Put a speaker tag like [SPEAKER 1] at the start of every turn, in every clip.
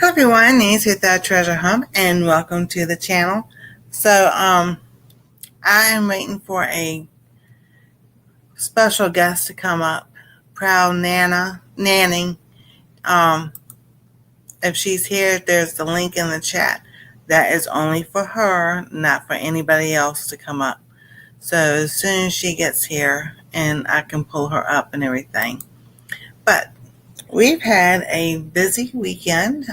[SPEAKER 1] Hi everyone, Nancy with that treasure hunt and welcome to the channel. I am waiting for a special guest to come up. Proud Nana Nanny. Um if she's here, there's the link in the chat. That is only for her, not for anybody else to come up. So as soon as she gets here and I can pull her up and everything. But we've had a busy weekend.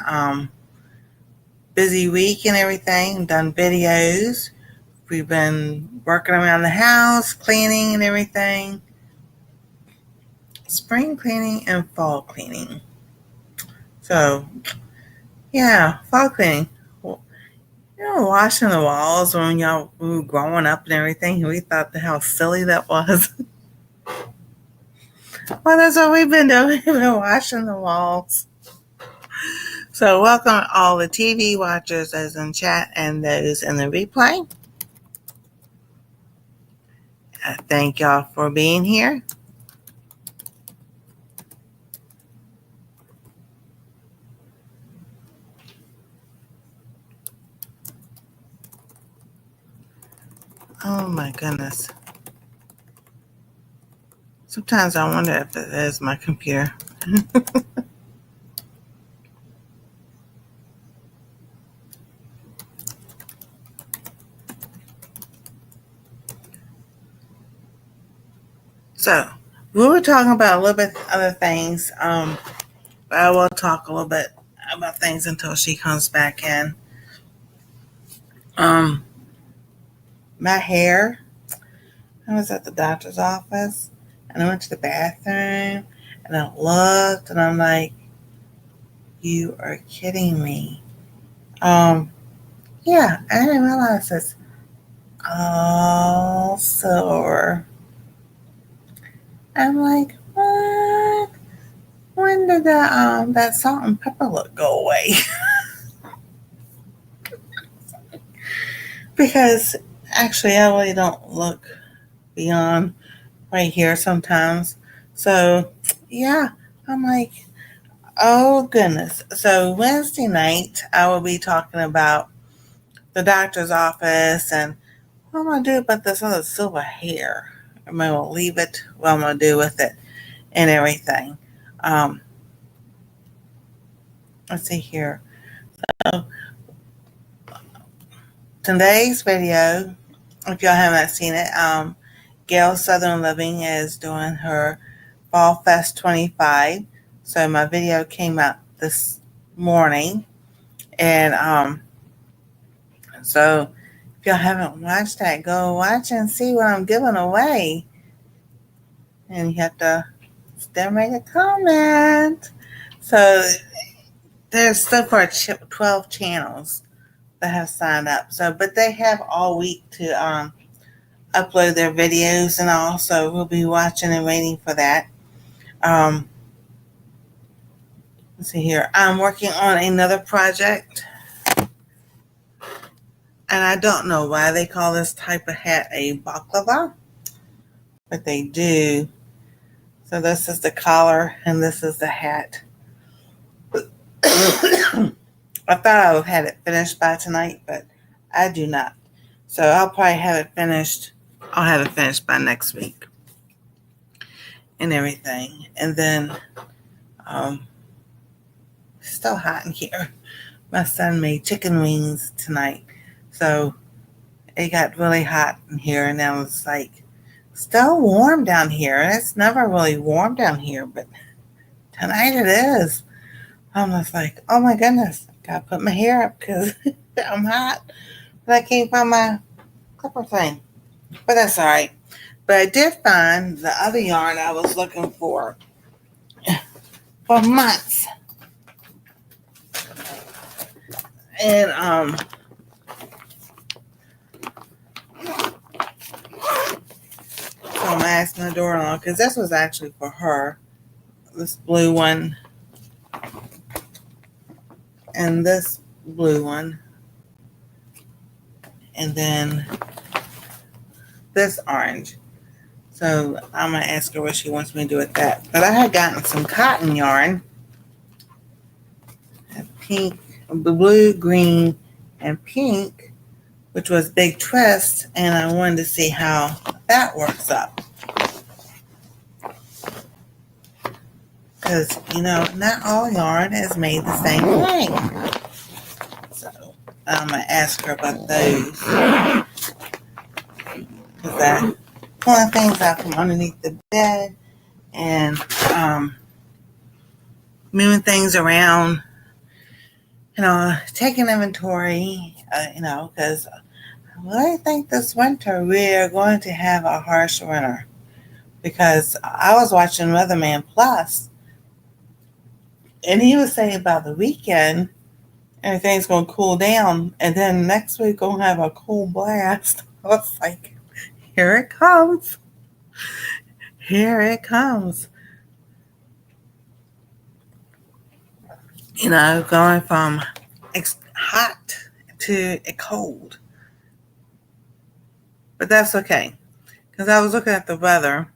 [SPEAKER 1] Busy week and everything, done videos. We've been working around the house, cleaning and everything. Spring cleaning and fall cleaning. So, yeah, fall cleaning. Washing the walls when y'all were growing up and everything. We thought how silly that was. Well, that's what we've been doing. We've been washing the walls. So, welcome all the TV watchers as in chat and those in the replay. I thank y'all for being here. Oh my goodness. Sometimes I wonder if it is my computer. So, we were talking about a little bit other things. But I will talk a little bit about things until she comes back in. Um, my hair. I was at the doctor's office and I went to the bathroom and I looked and I'm like, you are kidding me. Yeah, I didn't realize it's all silver. I'm like, what? When did that salt and pepper look go away? Because actually, I really don't look beyond right here sometimes. So, yeah, I'm like, oh goodness. So, Wednesday night, I will be talking about the doctor's office and what I'm going to do about this other silver hair. Am I going to leave it? What I'm going to do with it and everything. Um, let's see here. So, today's video, if y'all haven't seen it, Gail Southern Living is doing her Fall Fest 25. So my video came out this morning. And so if y'all haven't watched that, go watch and see what I'm giving away. And you have to still make a comment. So there's so far 12 channels that have signed up. So, but they have all week to upload their videos and all. So we'll be watching and waiting for that. Let's see here. I'm working on another project. And I don't know why they call this type of hat a baklava, but they do. So this is the collar and this is the hat. I thought I would have had it finished by tonight, but I do not. So I'll probably have it finished. I'll have it finished by next week and everything. And then, it's still hot in here. My son made chicken wings tonight. So it got really hot in here and now it's like still warm down here. And it's never really warm down here, but tonight it is. I'm just like, oh my goodness, gotta put my hair up because I'm hot. But I can't find my clipper thing. But that's all right. But I did find the other yarn I was looking for months. And so I'm asking the door-in-law because this was actually for her. This blue one and this blue one. And then this orange. So I'm going to ask her what she wants me to do with that. But I had gotten some cotton yarn. pink, blue, green, and pink, which was Big Twist, and I wanted to see how that works up. Because, not all yarn is made the same way. So, I'm going to ask her about those. Because I pulling things out from underneath the bed and moving things around, taking inventory, because I really think this winter we're going to have a harsh winter. Because I was watching Weatherman Plus, and he was saying about the weekend, everything's going to cool down, and then next week going to have a cold blast. I was like, here it comes. Here it comes. Going from hot to cold. But that's okay. Because I was looking at the weather.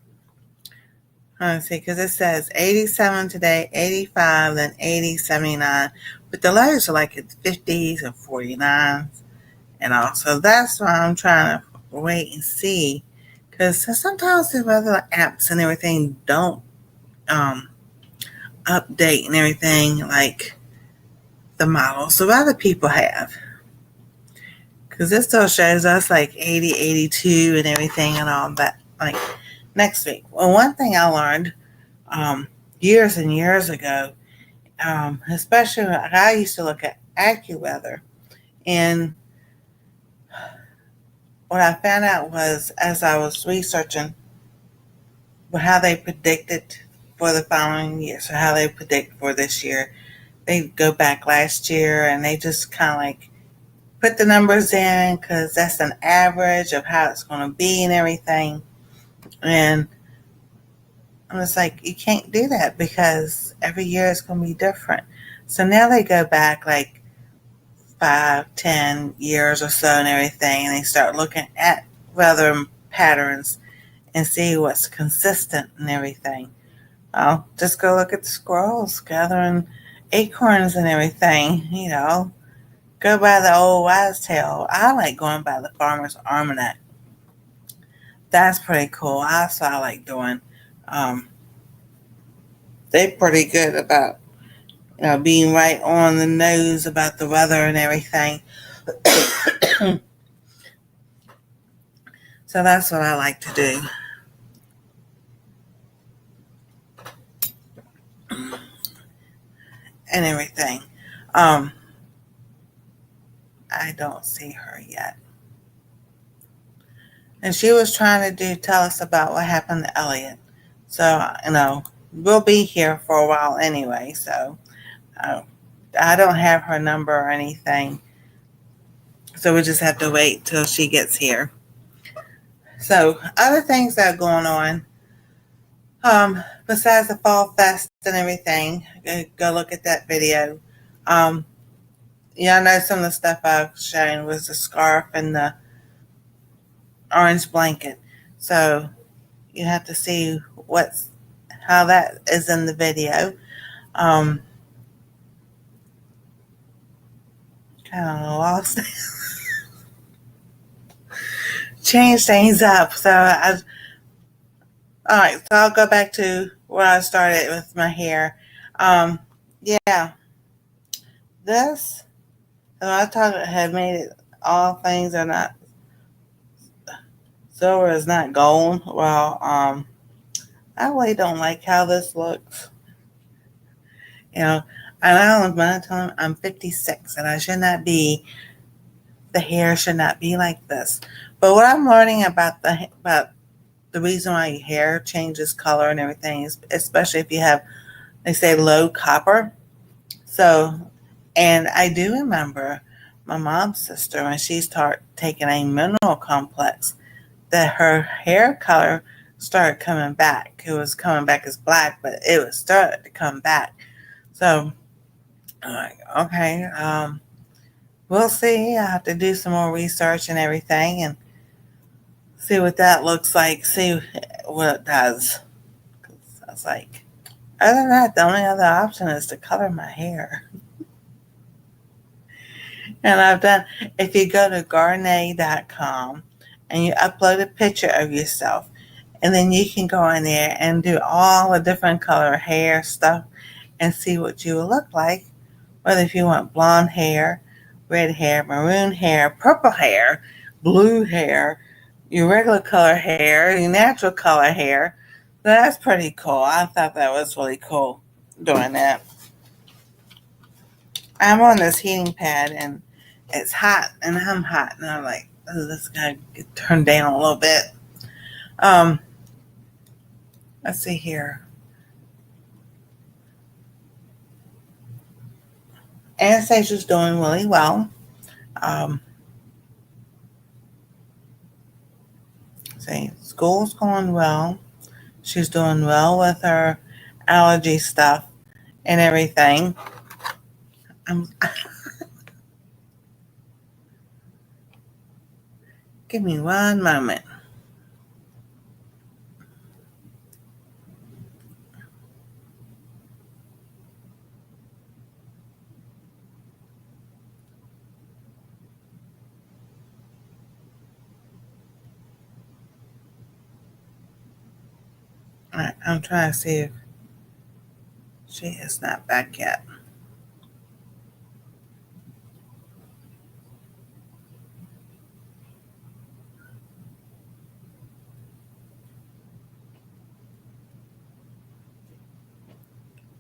[SPEAKER 1] Let's see, because it says 87 today, 85, then 80, 79. But the lows are like in 50s and 49s and all. So that's why I'm trying to wait and see. Because sometimes the weather apps and everything don't update and everything like the models of other people have. Because it still shows us like 80, 82 and everything and all that, like next week. Well, one thing I learned years and years ago, especially when I used to look at AccuWeather, and what I found out was, as I was researching how they predicted for the following year, so how they predict for this year, they go back last year and they just kind of like put the numbers in because that's an average of how it's going to be and everything. And I'm just like, you can't do that because every year is going to be different. So now they go back like 5, 10 years or so and everything, and they start looking at weather patterns and see what's consistent and everything. Well, just go look at the squirrels gathering acorns and everything, Go by the old wives' tale. I like going by the Farmer's Almanac. That's pretty cool. I like doing. They're pretty good about being right on the nose about the weather and everything. So that's what I like to do. And everything. I don't see her yet. And she was trying to tell us about what happened to Elliot. So, we'll be here for a while anyway. So, I don't have her number or anything. So we just have to wait till she gets here. So, other things that are going on, besides the Fall Fest and everything, go look at that video. I know some of the stuff I've shown was the scarf and the orange blanket. So you have to see how that is in the video. Kind of lost. Change things up. All right, so I'll go back to where I started with my hair. This, I had made it all things are not, silver is not gold. Well, I really don't like how this looks. And I was telling him I'm 56 and the hair should not be like this. But what I'm learning about the reason why your hair changes color and everything is, especially if you have, they say, low copper. So, and I do remember my mom's sister, when she started taking a mineral complex, that her hair color started coming back. It was coming back as black, but it was started to come back. So, I'm like, okay, we'll see. I have to do some more research and everything and see what that looks like, see what it does. I was like, other than that, the only other option is to color my hair. And I've done, if you go to garnet.com and you upload a picture of yourself, and then you can go in there and do all the different color hair stuff and see what you will look like. Whether if you want blonde hair, red hair, maroon hair, purple hair, blue hair, your regular color hair, your natural color hair. So that's pretty cool. I thought that was really cool doing that. I'm on this heating pad and it's hot and I'm hot and I'm like, oh, this gotta get turned down a little bit. Let's see here. Anastasia's doing really well. School's going well. She's doing well with her allergy stuff and everything. Give me one moment. All right, I'm trying to see if she is not back yet.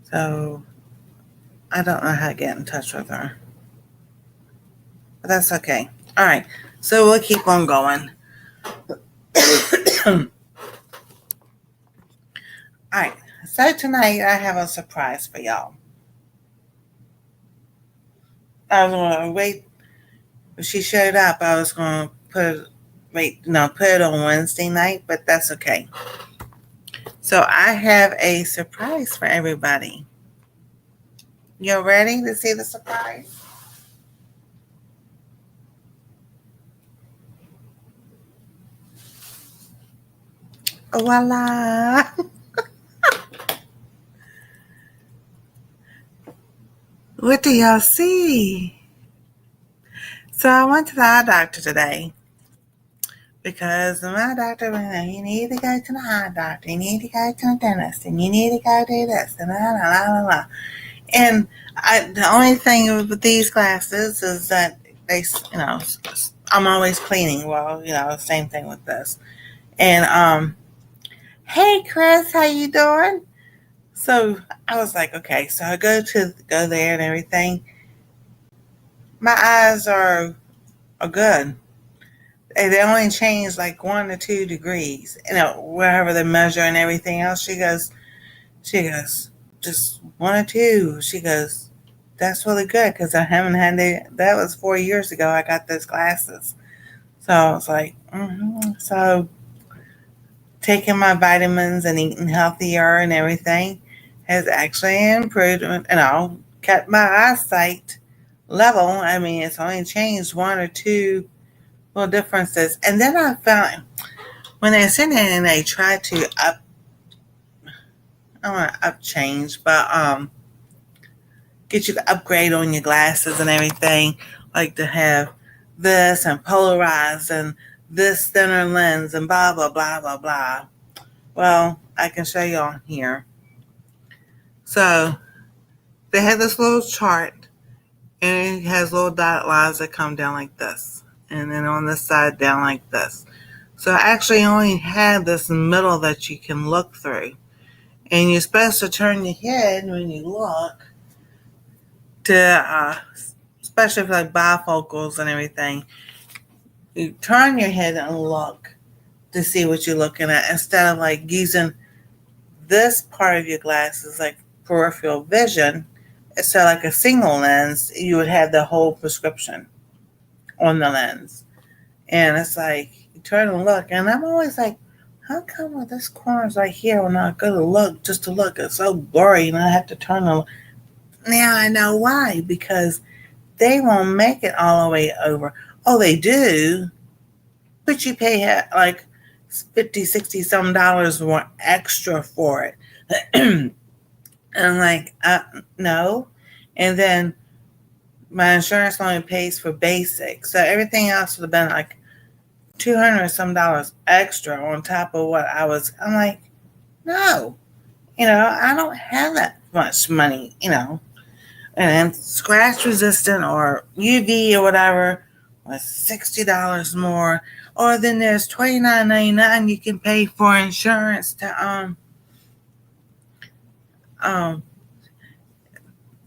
[SPEAKER 1] So I don't know how to get in touch with her. But that's okay. All right. So we'll keep on going. All right. So tonight I have a surprise for y'all. I was going to wait. When she showed up, I was going to put it on Wednesday night, but that's okay. So I have a surprise for everybody. You ready to see the surprise? Voila! What do y'all see? So I went to the eye doctor today because my doctor went, you need to go to the eye doctor, you need to go to the dentist, and you need to go do this, and la la la la. And the only thing with these glasses is that they, I'm always cleaning. Well, same thing with this. And hey Chris, how you doing? So I was like, okay. So I go there and everything. My eyes are good. They only change like 1 or 2 degrees, wherever they measure and everything else. She goes, just 1 or 2. She goes, that's really good because I haven't had that was 4 years ago I got those glasses. So I was like, So taking my vitamins and eating healthier and everything has actually improved, kept my eyesight level. I mean, it's only changed 1 or 2 little differences. And then I found when they're sitting and they try to I don't want to up change, but get you to upgrade on your glasses and everything, like to have this and polarized and this thinner lens and blah blah blah blah blah. Well, I can show you on here. So they have this little chart and it has little dot lines that come down like this, and then on this side down like this. So I actually only have this middle that you can look through. And you're supposed to turn your head when you look to, especially for like bifocals and everything. You turn your head and look to see what you're looking at instead of like using this part of your glasses like peripheral vision. So like a single lens, you would have the whole prescription on the lens. And it's like, you turn and look, and I'm always like, how come with this corner's right here when I go to look, just to look, it's so blurry and I have to turn and look. Now I know why, because they won't make it all the way over. Oh, they do, but you pay like $50, $60 some dollars more extra for it. And I'm like, no. And then my insurance only pays for basic. So everything else would have been like $200 some extra on top of what I'm like, no, I don't have that much money, and scratch resistant or UV or whatever was $60 more. Or then there's $29.99 you can pay for insurance to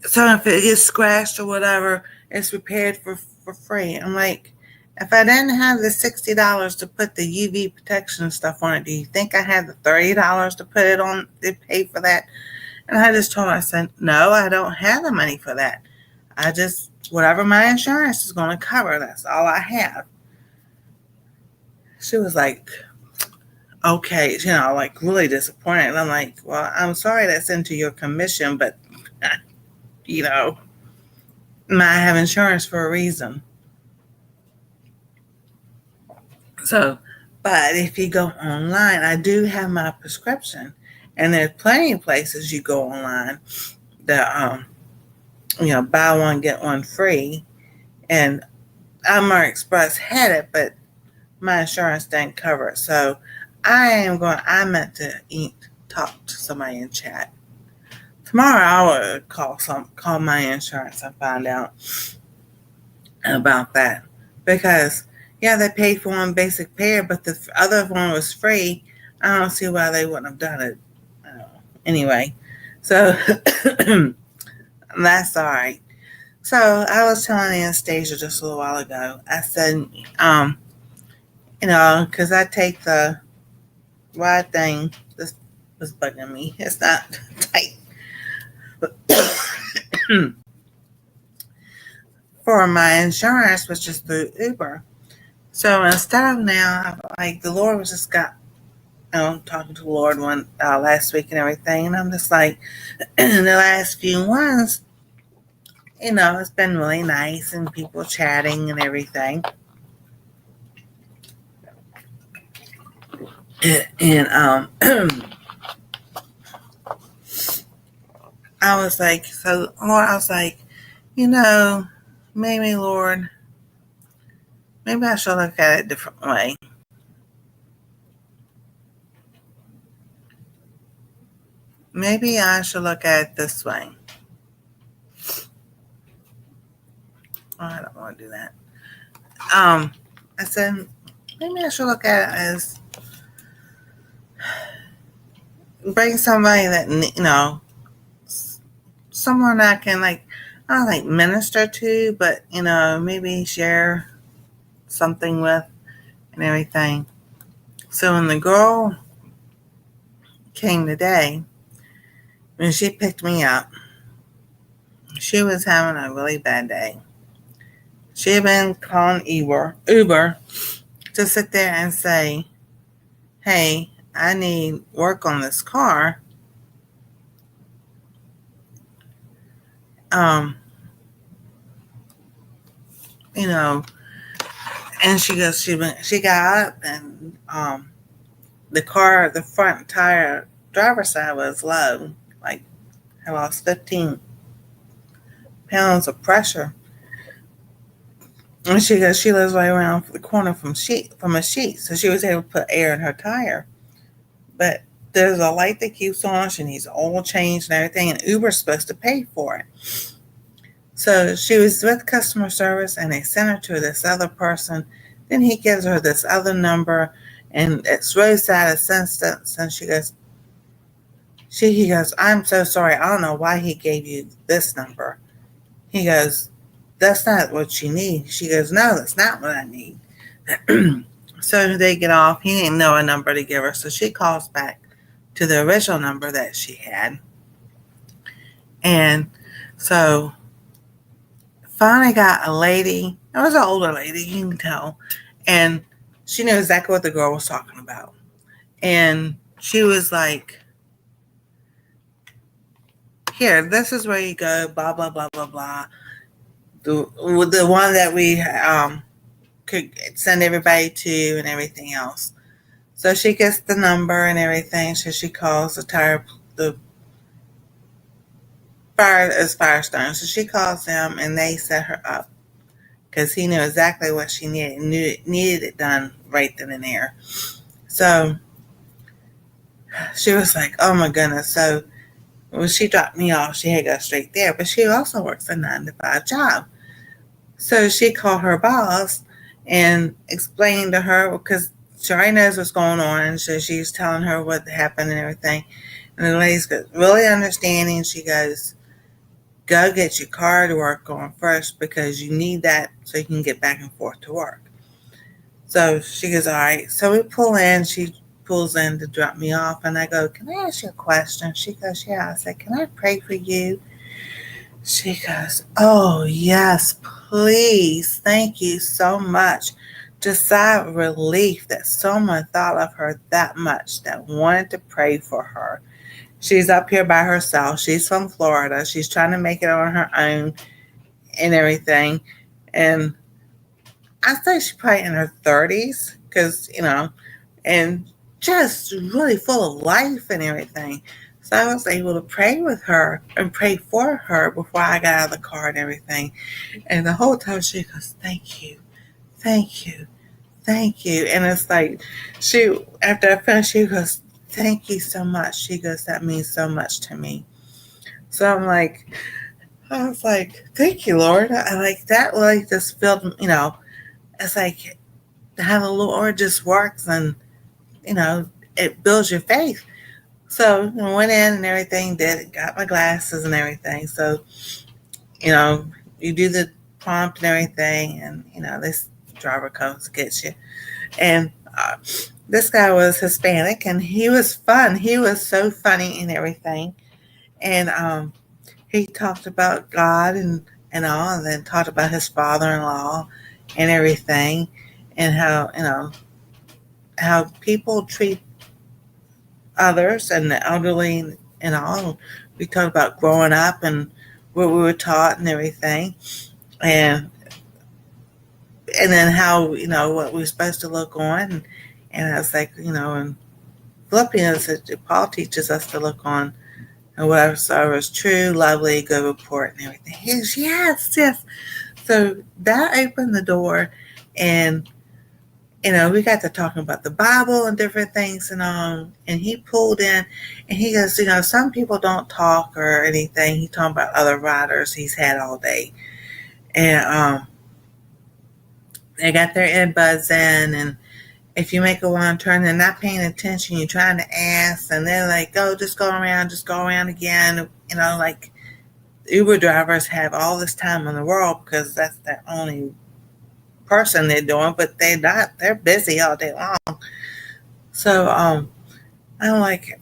[SPEAKER 1] so if it gets scratched or whatever, it's repaired for free. I'm like, if I didn't have the $60 to put the UV protection stuff on it, do you think I had the $30 to put it on to pay for that? And I just told her, I said, no, I don't have the money for that. I just, whatever my insurance is going to cover, that's all I have. She was like, okay, like really disappointed. And I'm like, well, I'm sorry that's into your commission, but, I have insurance for a reason. So, but if you go online, I do have my prescription. And there's plenty of places you go online that, buy one, get one free. And Amar Express had it, but my insurance didn't cover it. So I meant to talk to somebody in chat. Tomorrow I will call my insurance and find out about that. Because, yeah, they paid for one basic pair, but the other one was free. I don't see why they wouldn't have done it. Anyway, so that's all right. So I was telling Anastasia just a little while ago, I said, because I take the ride thing, this was bugging me. It's not tight. For my insurance, which is through Uber. So instead of now, like the Lord was just talking to the Lord last week and everything, and I'm just like, in the last few ones, it's been really nice and people chatting and everything. And I was like, so Lord, I was like, maybe Lord, maybe I should look at it a different way. Maybe I should look at it this way. Oh, I don't want to do that. I said, maybe I should look at it as bring somebody that, someone I can I don't like minister to, but, maybe share something with and everything. So when the girl came today, when she picked me up, she was having a really bad day. She had been calling Uber to sit there and say, hey, I need work on this car. And she goes, she got up and the front tire driver's side was low. Like I lost 15 pounds of pressure. And she goes, she lives right around the corner from a sheet. So she was able to put air in her tire. But there's a light that keeps on. She needs oil changed and everything. And Uber's supposed to pay for it. So she was with customer service and they sent her to this other person. Then he gives her this other number and it's roadside assistance. And he goes, I'm so sorry. I don't know why he gave you this number. He goes, that's not what you need. She goes, no, that's not what I need. So they get off. He didn't know a number to give her. So she calls back to the original number that she had. And so finally got a lady. It was an older lady, you can tell. And she knew exactly what the girl was talking about. And she was like, here, this is where you go, blah, blah, blah, blah, blah. The one that we could send everybody to and everything else. So she gets the bunch Firestone. So she calls them and they set her up because he knew exactly what she needed, needed it done right then and there. So she was like, oh my goodness. So when she dropped me off, she had to go straight there, but she also works a 9 to 5 job. So she called her boss and explained to her, because she already knows what's going on. So she's telling her what happened and everything. And the lady's really understanding. She goes, go get your car to work on first because you need that so you can get back and forth to work. So she goes, all right. So we pull in. She pulls in to drop me off. And I go, can I ask you a question? She goes, yeah. I said, can I pray for you? She goes, oh, yes, please. Thank you so much. Just sigh of relief that someone thought of her that much, that wanted to pray for her. She's up here by herself. She's from Florida. She's trying to make it on her own and everything. And I think she's probably in her 30s because, and just really full of life and everything. So I was able to pray with her and pray for her before I got out of the car and everything. And the whole time she goes, thank you, thank you, thank you. And it's like, after I finished, she goes, thank you so much. She goes, that means so much to me. So I was like, thank you, Lord. I like that. Really just filled, it's like how the Lord just works and, it builds your faith. So I went in and everything, got my glasses and everything. So, you do the prompt and everything, and, this driver comes to get you. And this guy was Hispanic, and he was fun. He was so funny and everything. And he talked about God and all, and then talked about his father-in-law and everything, and how people treat others and the elderly and all. We talked about growing up and what we were taught and everything, and then how what we're supposed to look on. And I was like, in Philippians, Paul teaches us to look on and whatever is true, lovely, good report, and everything. He goes, yes, yes. So that opened the door, and we got to talking about the Bible and different things and all. And he pulled in, and he goes, some people don't talk or anything. He's talking about other riders he's had all day, and they got their earbuds in, and if you make a wrong turn, they're not paying attention. You're trying to ask, and they're like, "Oh, just go around again." Like Uber drivers have all this time in the world because that's their only person they're doing, but they're not. They're busy all day long. So I'm like,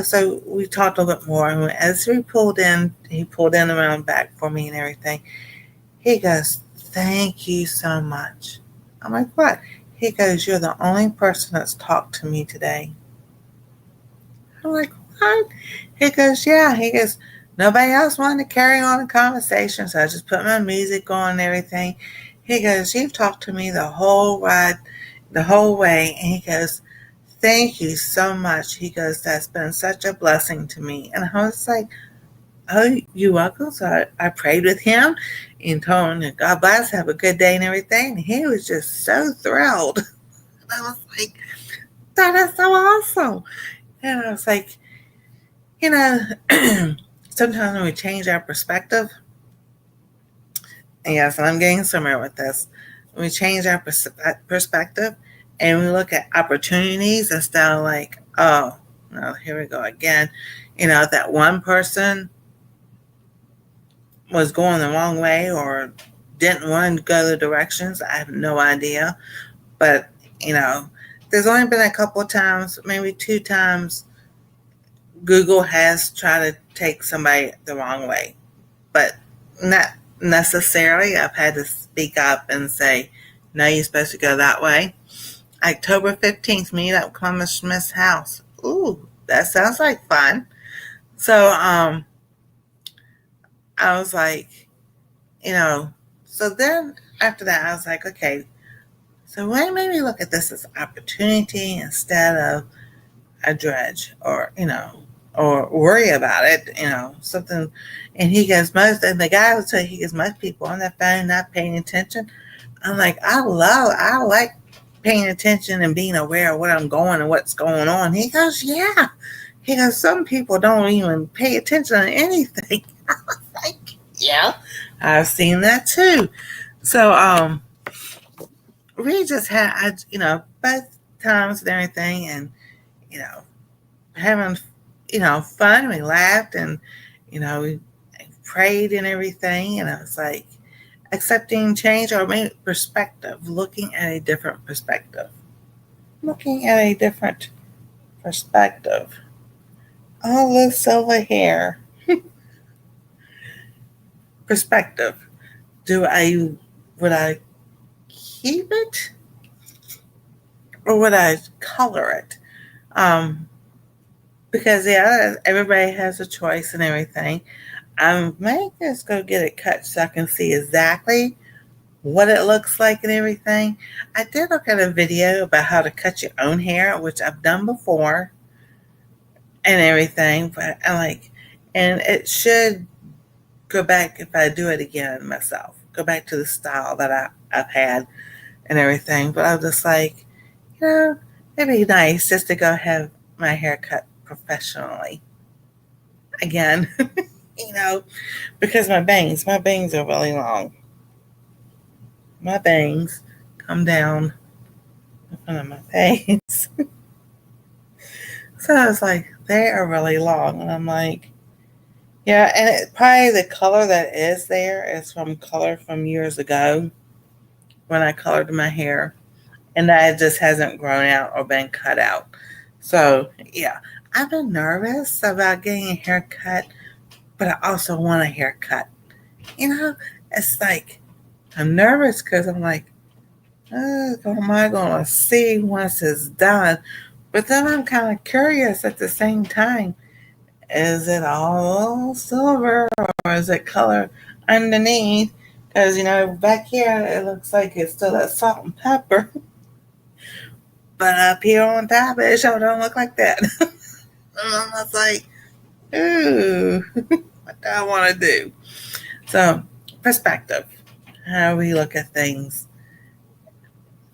[SPEAKER 1] so we talked a little bit more. And as he pulled in around back for me and everything. He goes, thank you so much. I'm like, what? He goes, you're the only person that's talked to me today. I'm like, what? He goes, yeah. He goes, nobody else wanted to carry on the conversation, so I just put my music on and everything. He goes, you've talked to me the whole ride, the whole way. And he goes, thank you so much. He goes, that's been such a blessing to me. And I was like, oh, you're welcome. So I prayed with him and told him, God bless, have a good day and everything. And he was just so thrilled. And I was like, that is so awesome. And I was like, sometimes when we change our perspective, and yes, and I'm getting somewhere with this, when we change our perspective and we look at opportunities instead of like, oh, no, here we go again. That one person was going the wrong way or didn't want to go the directions. I have no idea. But, there's only been a couple of times, maybe 2 times, Google has tried to take somebody the wrong way. But not necessarily. I've had to speak up and say, no, you're supposed to go that way. October 15th, meet at Columbus Smith's house. Ooh, that sounds like fun. So, I was like, so then after that, I was like, okay, so why maybe look at this as opportunity instead of a dredge or, or worry about it, something. And he goes, and the guy would say, he goes, most people on their phone not paying attention. I'm like, I like paying attention and being aware of where I'm going and what's going on. He goes, yeah. He goes, some people don't even pay attention to anything. I was like, yeah, I've seen that too. So, we just had, both times and everything, and, you know, having, fun. We laughed, and, we prayed and everything. And I was like, accepting change, or maybe perspective, looking at a different perspective. Looking at a different perspective. All this silver hair. Perspective. Would I keep it? Or would I color it? Because yeah, everybody has a choice and everything. I may just go get it cut so I can see exactly what it looks like and everything. I did look at a video about how to cut your own hair, which I've done before and everything, but and it should go back if I do it again myself, go back to the style that I've had and everything. But I was just like, it'd be nice just to go have my hair cut professionally again, you know, because my bangs are really long. My bangs come down in front of my face. So I was like, they are really long. And I'm like, yeah, and probably the color that is there is from color from years ago when I colored my hair. And that just hasn't grown out or been cut out. So, yeah, I've been nervous about getting a haircut, but I also want a haircut. It's like I'm nervous because I'm like, how am I going to see once it's done? But then I'm kind of curious at the same time. Is it all silver or is it color underneath? Because, back here it looks like it's still that salt and pepper. But up here on top, it sure don't look like that. And I was like, ooh, what do I want to do? So, perspective, how we look at things,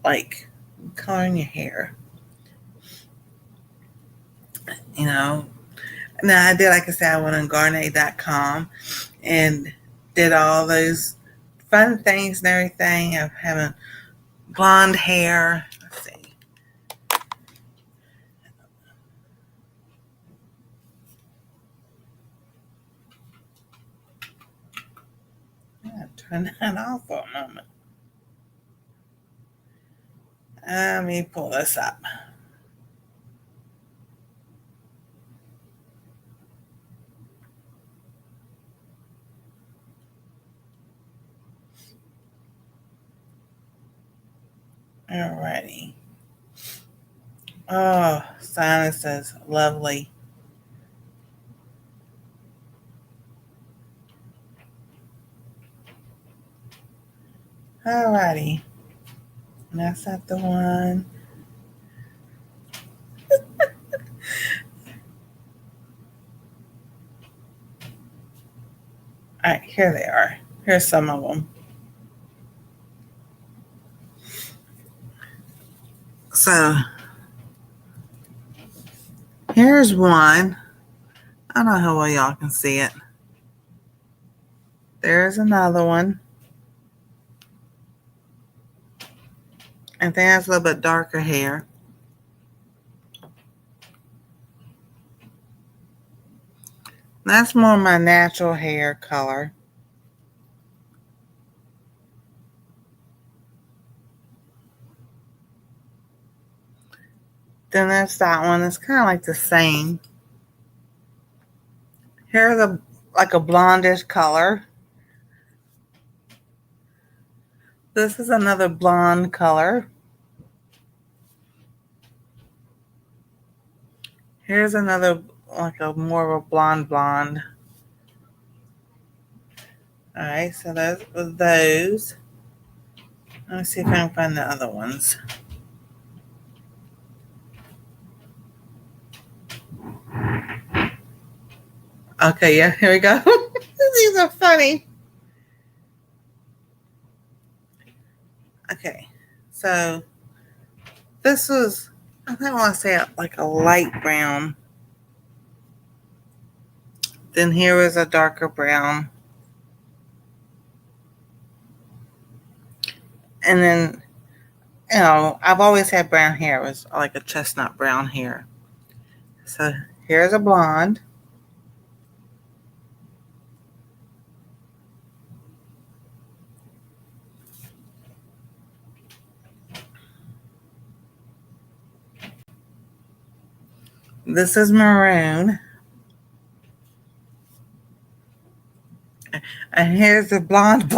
[SPEAKER 1] like coloring your hair. Now I did, like I said, I went on Garnet.com and did all those fun things and everything of having blonde hair. Let's see. I'm going to turn that off for a moment. Let me pull this up. Alrighty. Oh, sinuses, lovely. Alrighty. And that's not the one. Alright, here they are. Here's some of them. So, here's one. I don't know how well y'all can see it. There's another one. I think that's a little bit darker hair. That's more my natural hair color. Then there's that one. It's kind of like the same. Here's like a blondish color. This is another blonde color. Here's another, like a more of a blonde. Alright, so those were those. Let me see if I can find the other ones. Okay, yeah, here we go. These are funny. Okay, so this was, I think I want to say like a light brown. Then here is a darker brown. And then, I've always had brown hair. It was like a chestnut brown hair. So here's a blonde. This is maroon. And here's the blonde.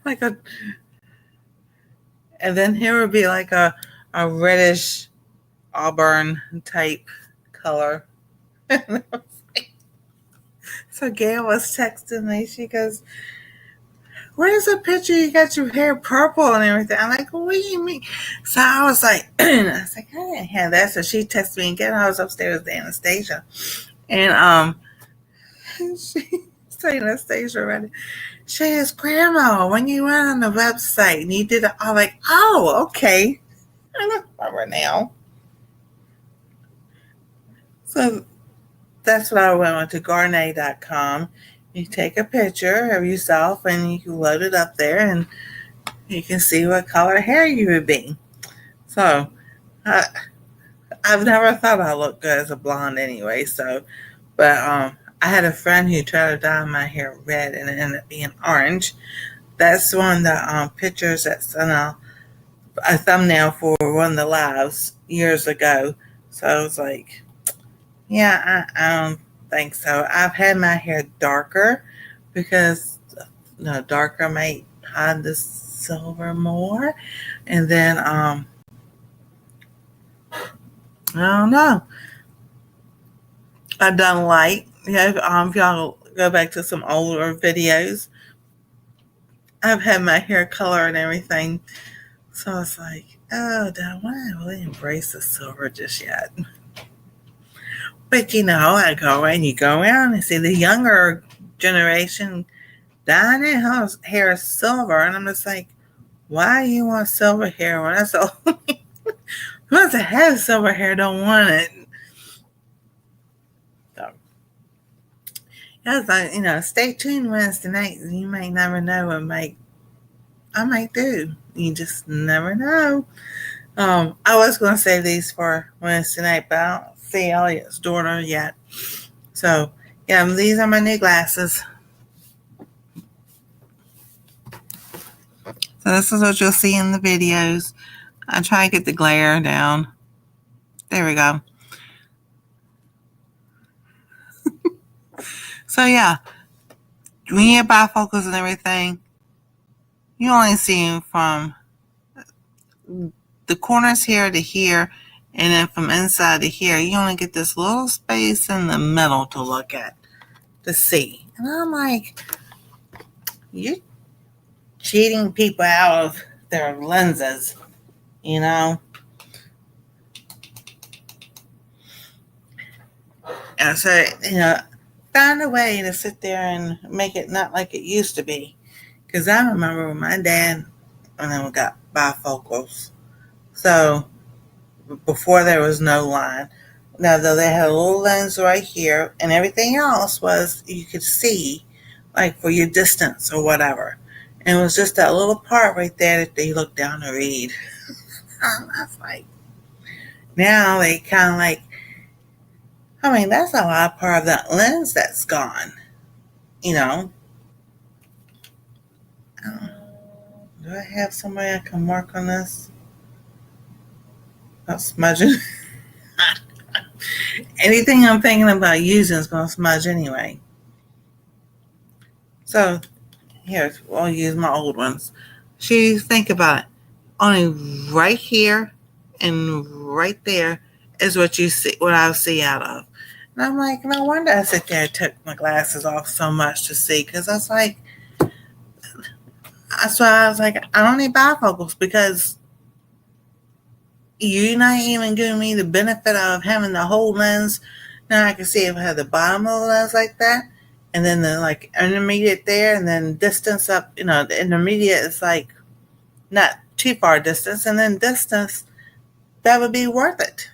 [SPEAKER 1] Like a, and then here would be like a reddish auburn type color. So Gail was texting me. She goes, "Where's the picture? You got your hair purple and everything." I'm like, "What do you mean?" So I was like, I didn't have that. So she texted me again. I was upstairs with Anastasia, and she said, Anastasia read it. She says, "Grandma, when you went on the website and you did it," I'm like, "Oh, okay." I don't remember now. So that's what I went to Garnet.com. You take a picture of yourself and you can load it up there and you can see what color hair you would be. So I've never thought I looked good as a blonde anyway. So, but I had a friend who tried to dye my hair red and it ended up being orange. That's one of the pictures that's on a thumbnail for one of the lives years ago. So I was like, yeah, I don't think so. I've had my hair darker because darker might hide the silver more. And then I don't know. I've done light. If y'all go back to some older videos, I've had my hair color and everything. So it's like, oh, do I want to really embrace the silver just yet? But I go and you go around and see the younger generation dyeing their hair silver, and I'm just like, why do you want silver hair when that's all? Who wants to have silver hair don't want it. So I was like, stay tuned Wednesday night. You might never know what I might do. You just never know. I was going to save these for Wednesday night, but I don't see Elliot's daughter yet. So, yeah, these are my new glasses. So this is what you'll see in the videos. I try to get the glare down. There we go. So, yeah, when you have bifocals and everything, you only see them from the corners here to here, and then from inside to here. You only get this little space in the middle to look at, to see. And I'm like, you're cheating people out of their lenses, And so, find a way to sit there and make it not like it used to be. Because I remember when my dad, when we got bifocals. So, before there was no line. Now, though, they had a little lens right here, and everything else was you could see, like for your distance or whatever. And it was just that little part right there that they looked down to read. That's like, now they kind of like, that's a lot of part of that lens that's gone. Do I have somebody I can mark on this? Not smudging. Anything I'm thinking about using is going to smudge anyway. So, here, I'll use my old ones. Think about it. Only right here and right there is what you see, what I see out of. And I'm like, no wonder I sit there and took my glasses off so much to see, because that's why I was like, I don't need bifocals, because you're not even giving me the benefit of having the whole lens. Now I can see if I have the bottom of the lens like that, and then the like intermediate there, and then distance up. The intermediate is like not too far distance, and then distance that would be worth it.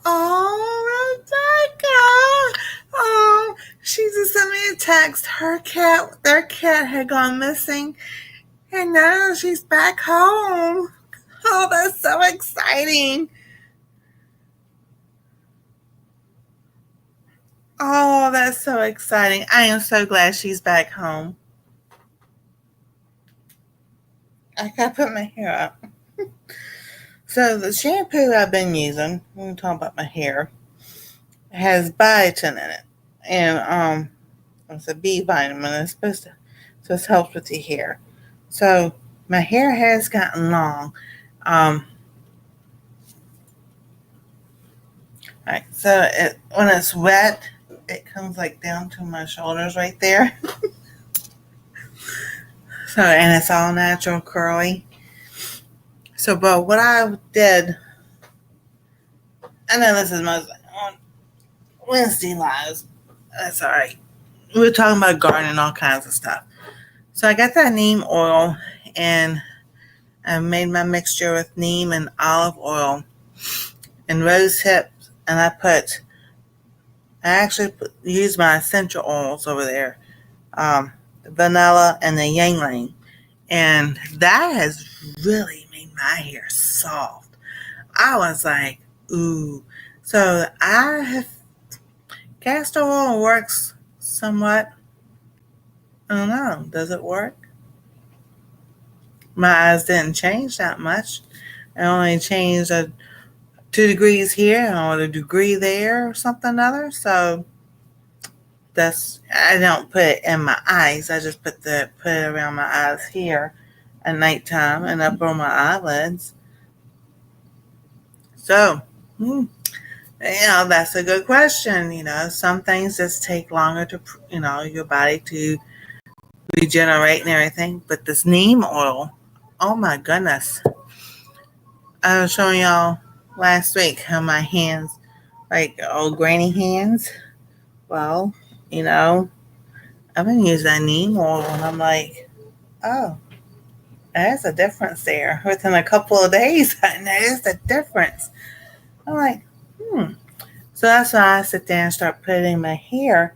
[SPEAKER 1] Oh, Rebecca! Oh, she just sent me a text. Their cat had gone missing, and now she's back home. Oh, that's so exciting. Oh, that's so exciting. I am so glad she's back home. I gotta put my hair up. So the shampoo I've been using, when we talk about my hair, has biotin in it. And it's a B vitamin. It's supposed to, so it helps with your hair. So my hair has gotten long. Right, so when it's wet, it comes like down to my shoulders right there. So, and it's all natural curly. So, but what I did, I know this is mostly on Wednesday lives. That's all right. We were talking about gardening, all kinds of stuff. So I got that neem oil, and I made my mixture with neem and olive oil and rose hips, and I actually used my essential oils over there, the vanilla and the ylang, and that has really made my hair soft. I was like, ooh. So I have castor oil works somewhat. I don't know. Does it work? My eyes didn't change that much. I only changed 2 degrees here or a degree there or something other. So I don't put it in my eyes. I just put it around my eyes here at nighttime and up on my eyelids. So, that's a good question. Some things just take longer to, your body to regenerate and everything. But this neem oil, oh my goodness. I was showing y'all last week how my hands, like old granny hands, well, I've been using that neem oil and I'm like, oh, there's a difference there. Within a couple of days, I noticed a difference. I'm like, So that's why I sit there and start putting my hair.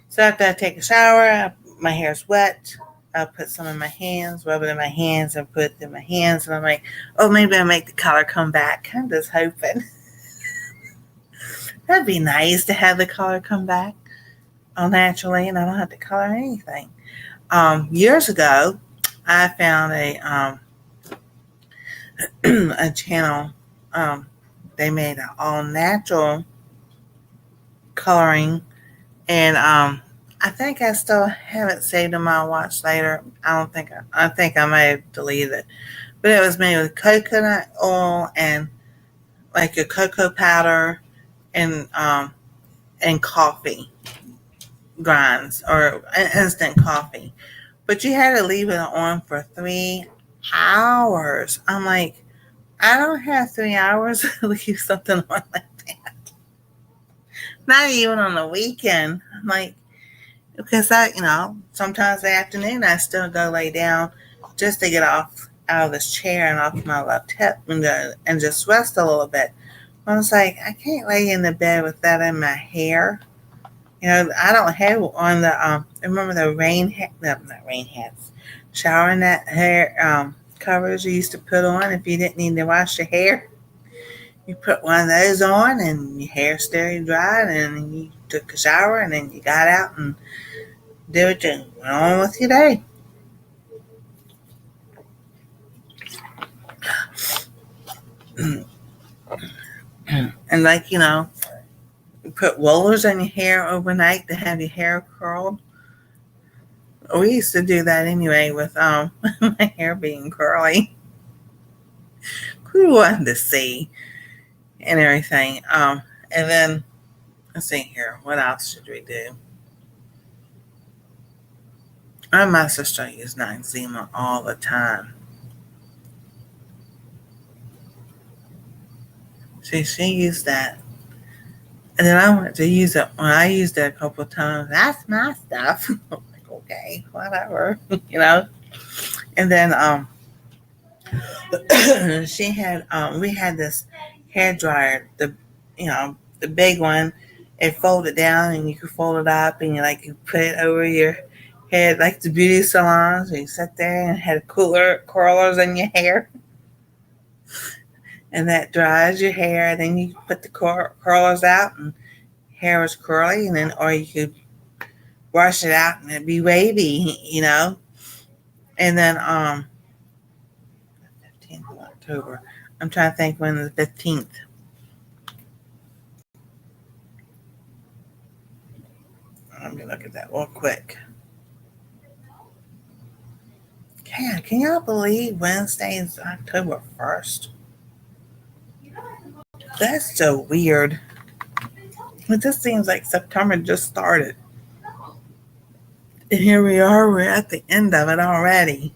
[SPEAKER 1] So after I take a shower, my hair's wet. I'll put some in my hands, rub it in my hands, and put it in my hands. And I'm like, oh, maybe I'll make the color come back. I'm just hoping. That'd be nice to have the color come back all naturally, and I don't have to color anything. Years ago, I found a channel. They made an all natural coloring, and I think I still have it saved on my watch later. I think I may have deleted it, but it was made with coconut oil and like a cocoa powder and coffee grinds or instant coffee. But you had to leave it on for 3 hours. I'm like, I don't have 3 hours to leave something on like that. Not even on the weekend. I'm like, because sometimes the afternoon I still go lay down just to get out of this chair and off my left hip and just rest a little bit. I was like, I can't lay in the bed with that in my hair. I don't have on the remember the not rain hats, shower net hair covers you used to put on if you didn't need to wash your hair. You put one of those on and your hair stayed dry, and you took a shower, and then you got out and did what you went on with your day. And like, you put rollers on your hair overnight to have your hair curled. We used to do that anyway with my hair being curly. We wanted to see and everything. And then let's see here. What else should we do? My sister used Noxzema all the time. She used that. And then I wanted to use it. When I used it a couple of times, that's my stuff. I'm like, okay, whatever, you know. And then she had we had this hair dryer, the big one. It folded down and you could fold it up and you put it over your head like the beauty salons. You sit there and had cooler curlers in your hair, and that dries your hair. And then you put the curlers out and hair was curly, and then or you could brush it out and it'd be wavy, you know. And then 15th of October. I'm trying to think when the 15th. Let me look at that real quick. Can y'all believe Wednesday is October 1st? That's so weird. It just seems like September just started. And here we are, we're at the end of it already.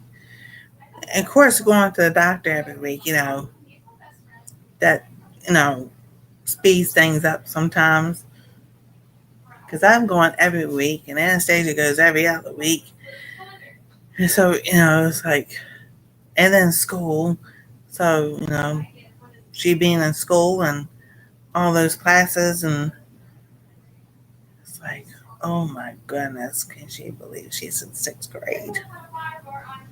[SPEAKER 1] And of course, going to the doctor every week, that, speeds things up sometimes. Because I'm going every week, and Anastasia goes every other week. And so, it's like, and then school. So, she being in school and all those classes, and it's like, oh my goodness, can she believe she's in 6th grade?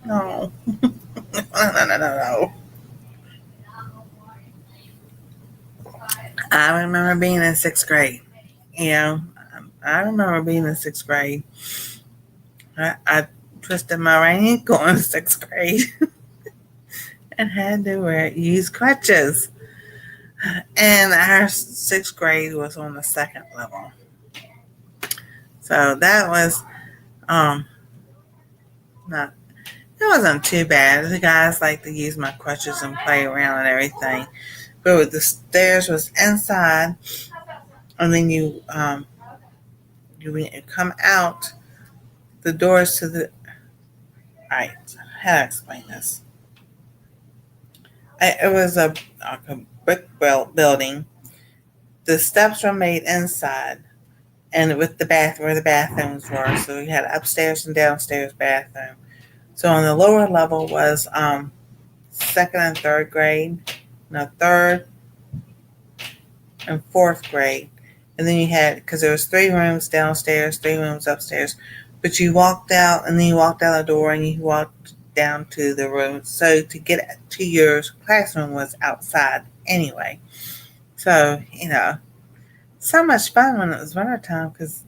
[SPEAKER 1] No. No. I remember being in 6th grade. I remember being in 6th grade. I twisted my right ankle in 6th grade and had to use crutches. And our 6th grade was on the 2nd level. So that was not, it wasn't too bad. The guys like to use my crutches and play around and everything. But the stairs was inside, and then you come out, the doors to the, right, how to explain this? It was a brick building. The steps were made inside, and with where the bathrooms were. So you had upstairs and downstairs bathroom. So on the lower level was 2nd and 3rd grade, 3rd and 4th grade. And then you had, because there was 3 rooms downstairs, 3 rooms upstairs. But you walked out, and then you walked out the door, and you walked down to the room. So to get to your classroom was outside anyway. So, so much fun when it was wintertime because,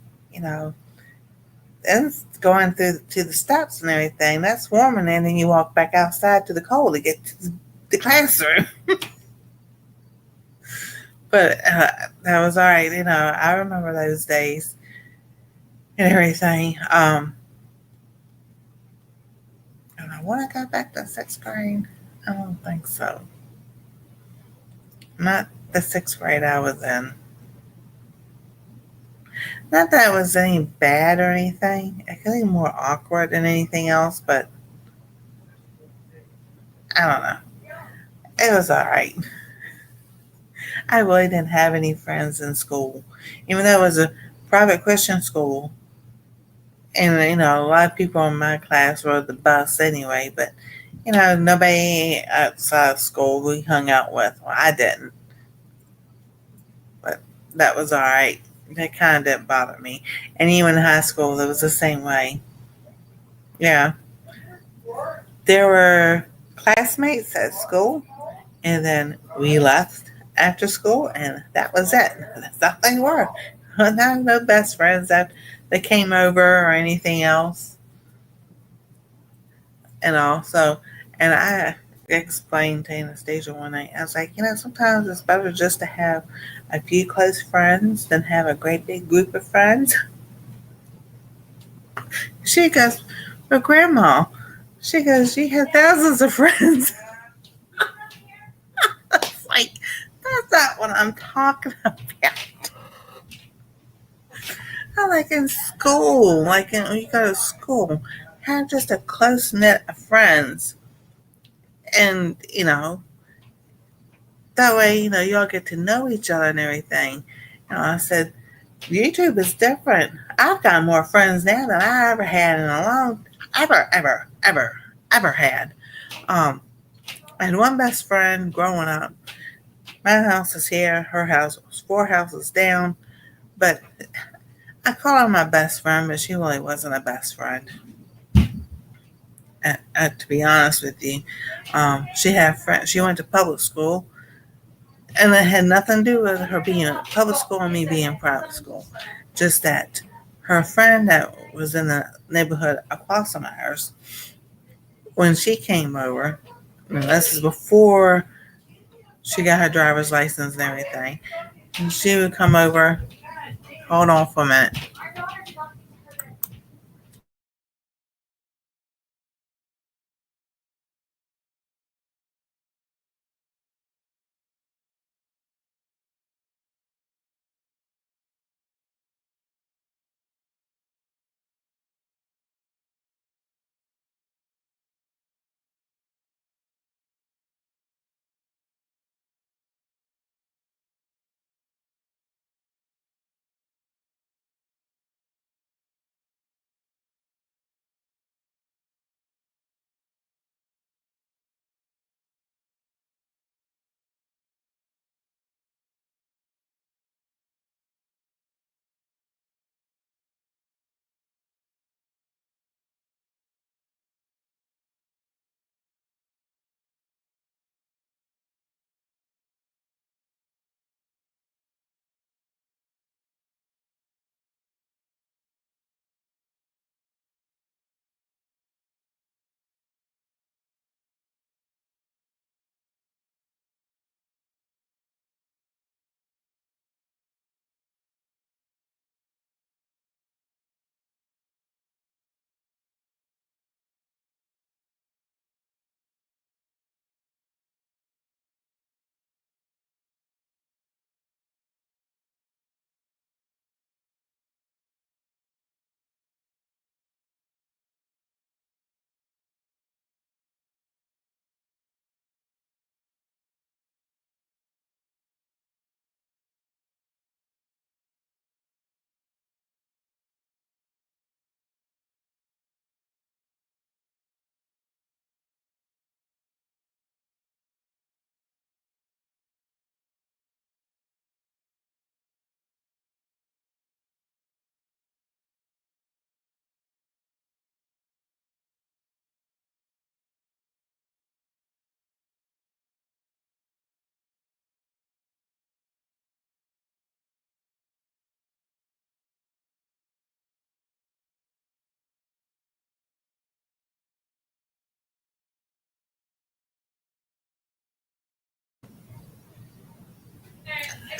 [SPEAKER 1] it's going through to the steps and everything. That's warm, and then you walk back outside to the cold to get to the classroom. But that was all right. I remember those days and everything. And when I got back to 6th grade, I don't think so. Not the 6th grade I was in. Not that it was any bad or anything. It could be more awkward than anything else, but I don't know. It was all right. I really didn't have any friends in school, even though it was a private Christian school. And, a lot of people in my class rode the bus anyway, but, nobody outside of school we hung out with. Well, I didn't. But that was all right. That kind of didn't bother me. And even in high school, it was the same way. Yeah. There were classmates at school, and then we left after school, and that was it. That's all they were. No best friends that came over or anything else. And also, and I explained to Anastasia one night, I was like, sometimes it's better just to have a few close friends than have a great big group of friends. She goes, but Grandma, she goes, she had thousands of friends. It's like, that's not what I'm talking about. I like in school, when you go to school, have just a close knit of friends. And, that way, y'all get to know each other and everything. I said, YouTube is different. I've got more friends now than I ever had in a long, ever had. Um, I had one best friend growing up. My house is here. Her house was 4 houses down. But I call her my best friend, but she really wasn't a best friend. To be honest with you, she had friends. She went to public school, and it had nothing to do with her being in public school and me being in private school. Just that her friend that was in the neighborhood across from ours, when she came over, and this is before she got her driver's license and everything, and she would come over. Hold on for a minute.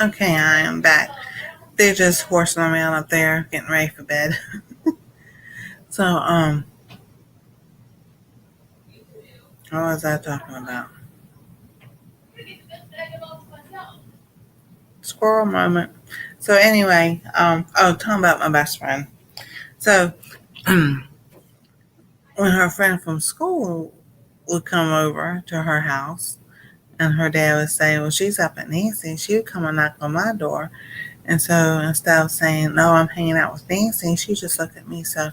[SPEAKER 1] Okay, I am back. They're just horsing around up there, getting ready for bed. So, what was I talking about? Squirrel moment. So anyway, talking about my best friend. So when her friend from school would come over to her house, and her dad would say, "Well, she's up at Nancy," she would come and knock on my door. And so instead of saying, "No, I'm hanging out with Nancy," she just looked at me. So,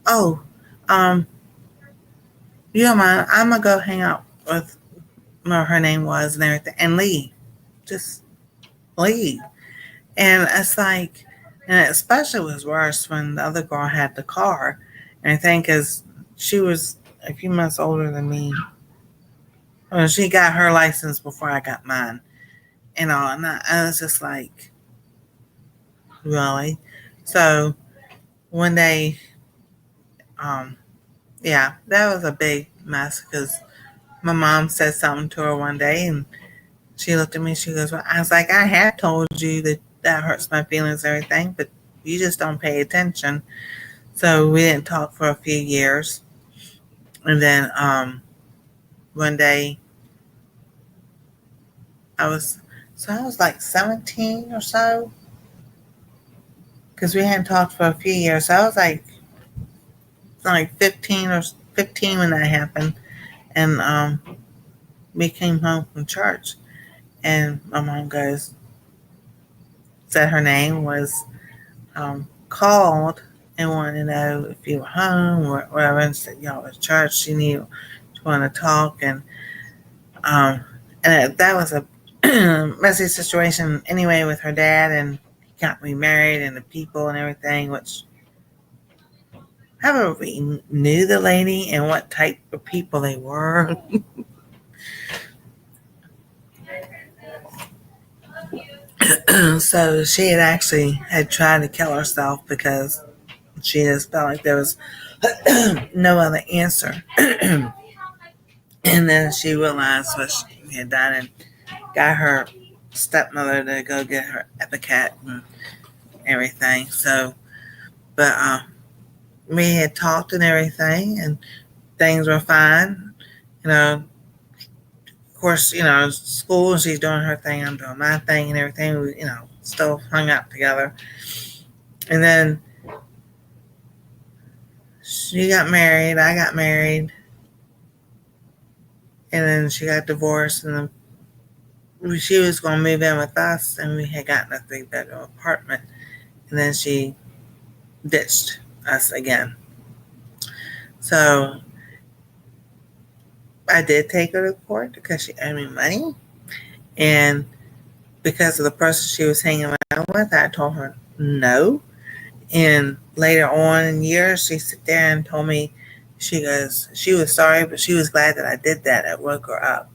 [SPEAKER 1] oh, um, you don't mind? I'm gonna go hang out with whatever her name was and everything, and leave. Just leave. And it's like, and it especially was worse when the other girl had the car. And I think as she was a few months older than me, well, she got her license before I got mine. I was just like, really? So one day, um, yeah, that was a big mess because my mom said something to her one day and she looked at me, she goes, well, I was like, I have told you that that hurts my feelings and everything, but you just don't pay attention. So we didn't talk for a few years. And then one day I was, I was like 17 or so because we hadn't talked for a few years. So I was like 15 when that happened. And we came home from church. And my mom said her name was called and wanted to know if you were home or whatever, and said y'all was church. She wanted to talk, and that was a messy situation anyway with her dad, and he got remarried and the people and everything, which I never really knew the lady and what type of people they were. So she had tried to kill herself because she just felt like there was no other answer. And then she realized what she had done and got her stepmother to go get her Epicat and everything. So, but we had talked and everything, and things were fine. Of course, school, and she's doing her thing, I'm doing my thing and everything. We, still hung out together. And then she got married, I got married, and then she got divorced, and then she was going to move in with us, and we had gotten a 3-bedroom apartment, and then she ditched us again. So I did take her to court because she owed me money, and because of the person she was hanging around with, I told her no. And later on in years, she sat there and told me, she was sorry, but she was glad that I did that. It woke her up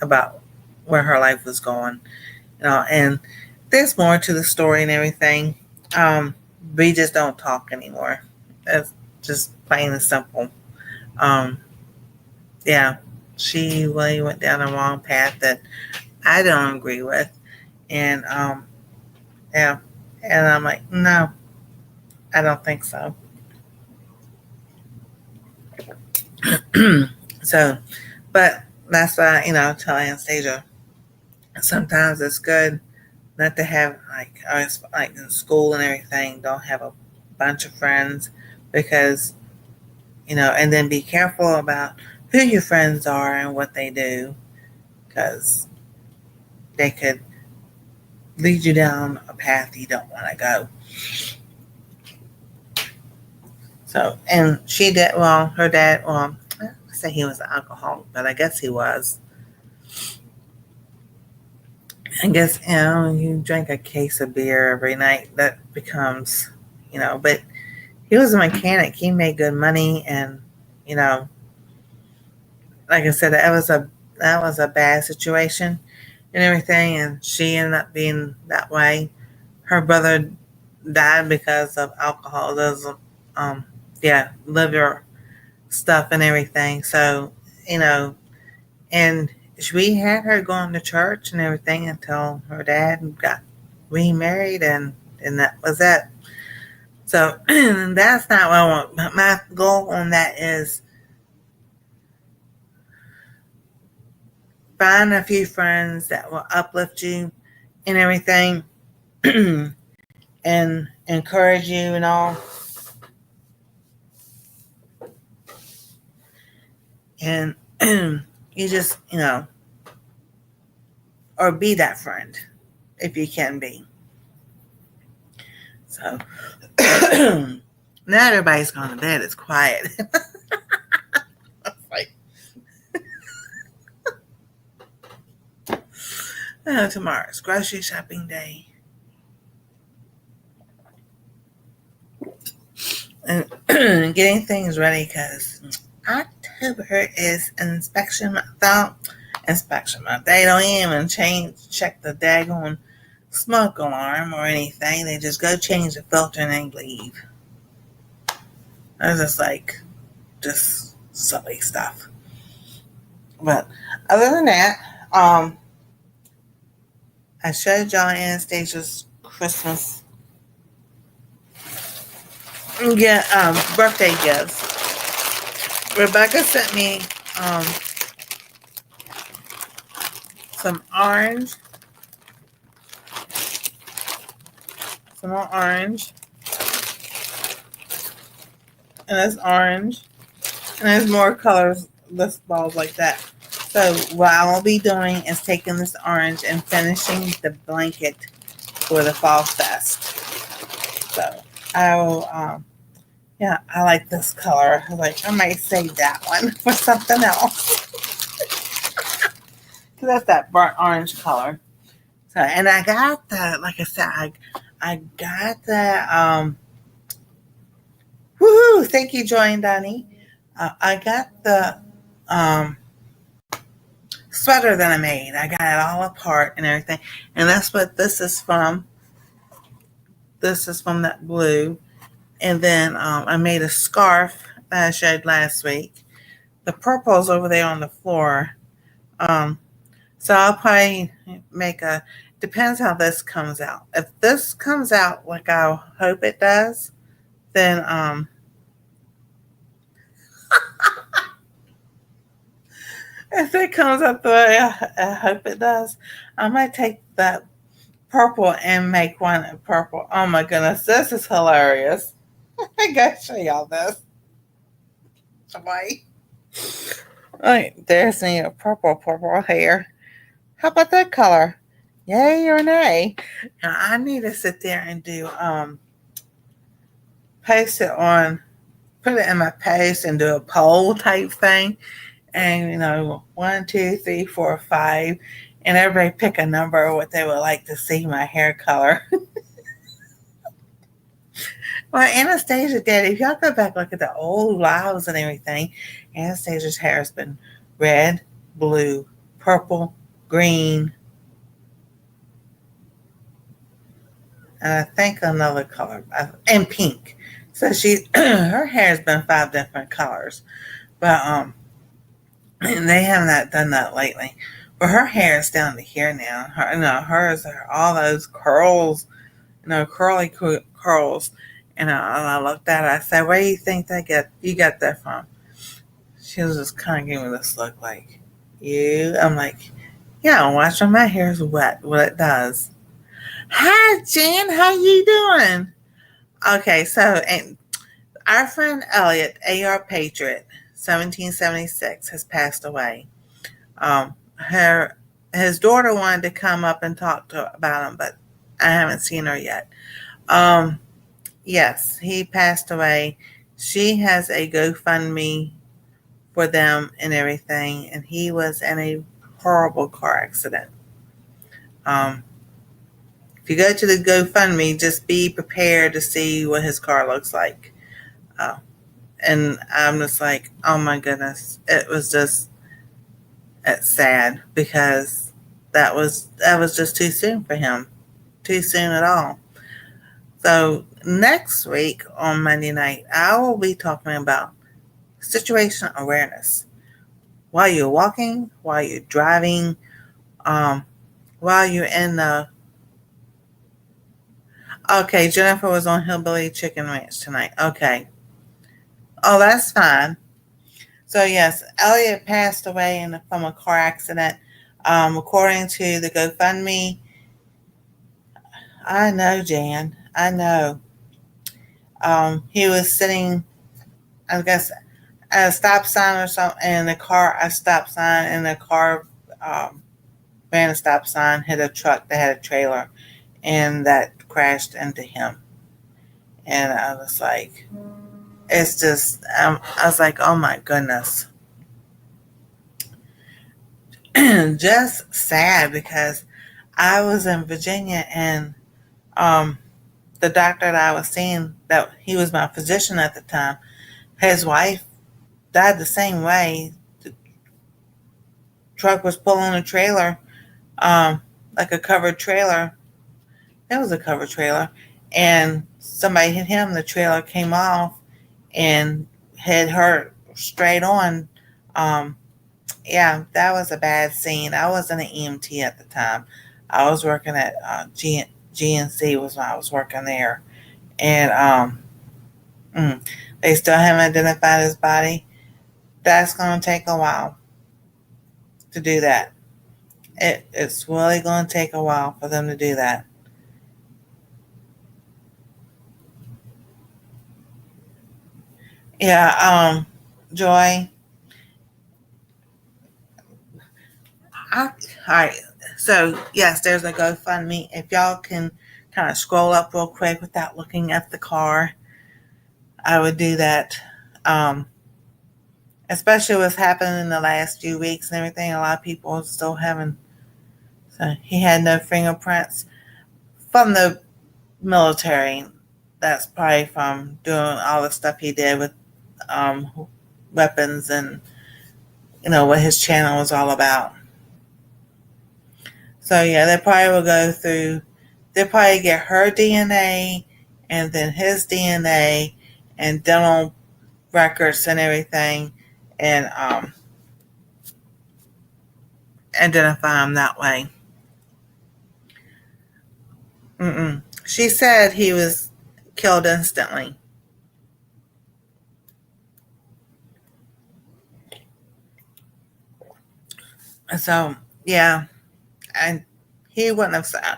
[SPEAKER 1] about where her life was going. And there's more to the story and everything. We just don't talk anymore. That's just plain and simple. Yeah, she really went down the wrong path that I don't agree with. And yeah, and I'm like, no, I don't think so. So, but that's why, tell Anastasia, sometimes it's good not to have like in school and everything, don't have a bunch of friends, because, and then be careful about who your friends are and what they do, because they could lead you down a path you don't want to go. So, and she did, her dad, I say he was an alcoholic, but I guess he was. I guess, you drink a case of beer every night, that becomes, but he was a mechanic. He made good money, and, like I said, that was a bad situation and everything, and she ended up being that way. Her brother died because of alcoholism, liver stuff and everything. So, and we had her going to church and everything until her dad got remarried, and that was it. So that's not what I want. My goal on that is find a few friends that will uplift you and everything and encourage you and all. And you just, or be that friend if you can be. So now everybody's gone to bed. It's quiet. Tomorrow's grocery shopping day. And getting things ready, because October is inspection month. They don't even check the daggone smoke alarm or anything. They just go change the filter and they leave. It's just like, just silly stuff. But other than that, I showed y'all Anastasia's Christmas birthday gifts. Rebecca sent me some more orange, and there's orange, and there's more colors, list balls like that. So what I'll be doing is taking this orange and finishing the blanket for the Fall Fest. So I will, yeah, I like this color. I might save that one for something else. Because that's that burnt orange color. So, and I got the, like I said, I got the, woohoo, thank you, Joy and Donnie. I got the, sweater that I made. I got it all apart and everything. And that's what this is from. This is from that blue. And then I made a scarf that I showed last week. The purple's over there on the floor. So I'll probably make depends how this comes out. If this comes out like I hope it does, then if it comes out the way I hope it does, I might take that purple and make one purple. Oh my goodness, this is hilarious. I gotta show y'all this. Wait. Right, there's the purple hair. How about that color? Yay or nay? Now I need to sit there and do paste it on, put it in my paste and do a poll type thing. And 1, 2, 3, 4, 5, and everybody pick a number of what they would like to see my hair color. Well, Anastasia did. If y'all go back look at the old lives and everything, Anastasia's hair has been red, blue, purple, green, and I think another color, and pink. So her hair has been 5 different colors, but and they have not done that lately. But her hair is down to here now. Hers are all those curls, curly curls. And I looked at her. I said, "Where do you think you got that from?" She was just kind of giving me this look like, "You?" I'm like, "Yeah, watch when my hair is wet, what it does." Hi, Jen. How you doing? Okay, so and our friend Elliot, AR Patriot, 1776, has passed away. His daughter wanted to come up and talk about him, but I haven't seen her yet. Yes, he passed away. She has a GoFundMe for them and everything, and he was in a horrible car accident. If you go to the GoFundMe, just be prepared to see what his car looks like. And I'm just like, oh my goodness, it's sad because that was just too soon for him, too soon at all. So next week on Monday night, I will be talking about situational awareness while you're walking, while you're driving, while you're in the. Okay, Jennifer was on Hillbilly Chicken Ranch tonight. Okay. Oh, that's fine. So yes, Elliot passed away from a car accident. According to the GoFundMe, I know, Jan. I know. He was sitting, I guess, at a stop sign or something, and a stop sign, and the car ran a stop sign, hit a truck that had a trailer, and that crashed into him. And I was like, it's just, I was like, oh my goodness. Just sad because I was in Virginia and the doctor that I was seeing, that he was my physician at the time, his wife died the same way. The truck was pulling a trailer, like a covered trailer. It was a covered trailer. And somebody hit him. The trailer came off and hit her straight on. Yeah, that was a bad scene. I wasn't an EMT at the time. I was working at GNC was when I was working there. And they still haven't identified his body. That's going to take a while to do that. It's really going to take a while for them to do that. Yeah, Joy, All right. So, yes, there's a GoFundMe. If y'all can kind of scroll up real quick without looking at the car, I would do that. Especially what's happening in the last few weeks and everything. A lot of people still haven't. So, he had no fingerprints from the military. That's probably from doing all the stuff he did with weapons and, what his channel was all about. So yeah, they probably will go through. They'll probably get her DNA and then his DNA and dental records and everything, and identify him that way. She said he was killed instantly. So yeah, and he wouldn't have said.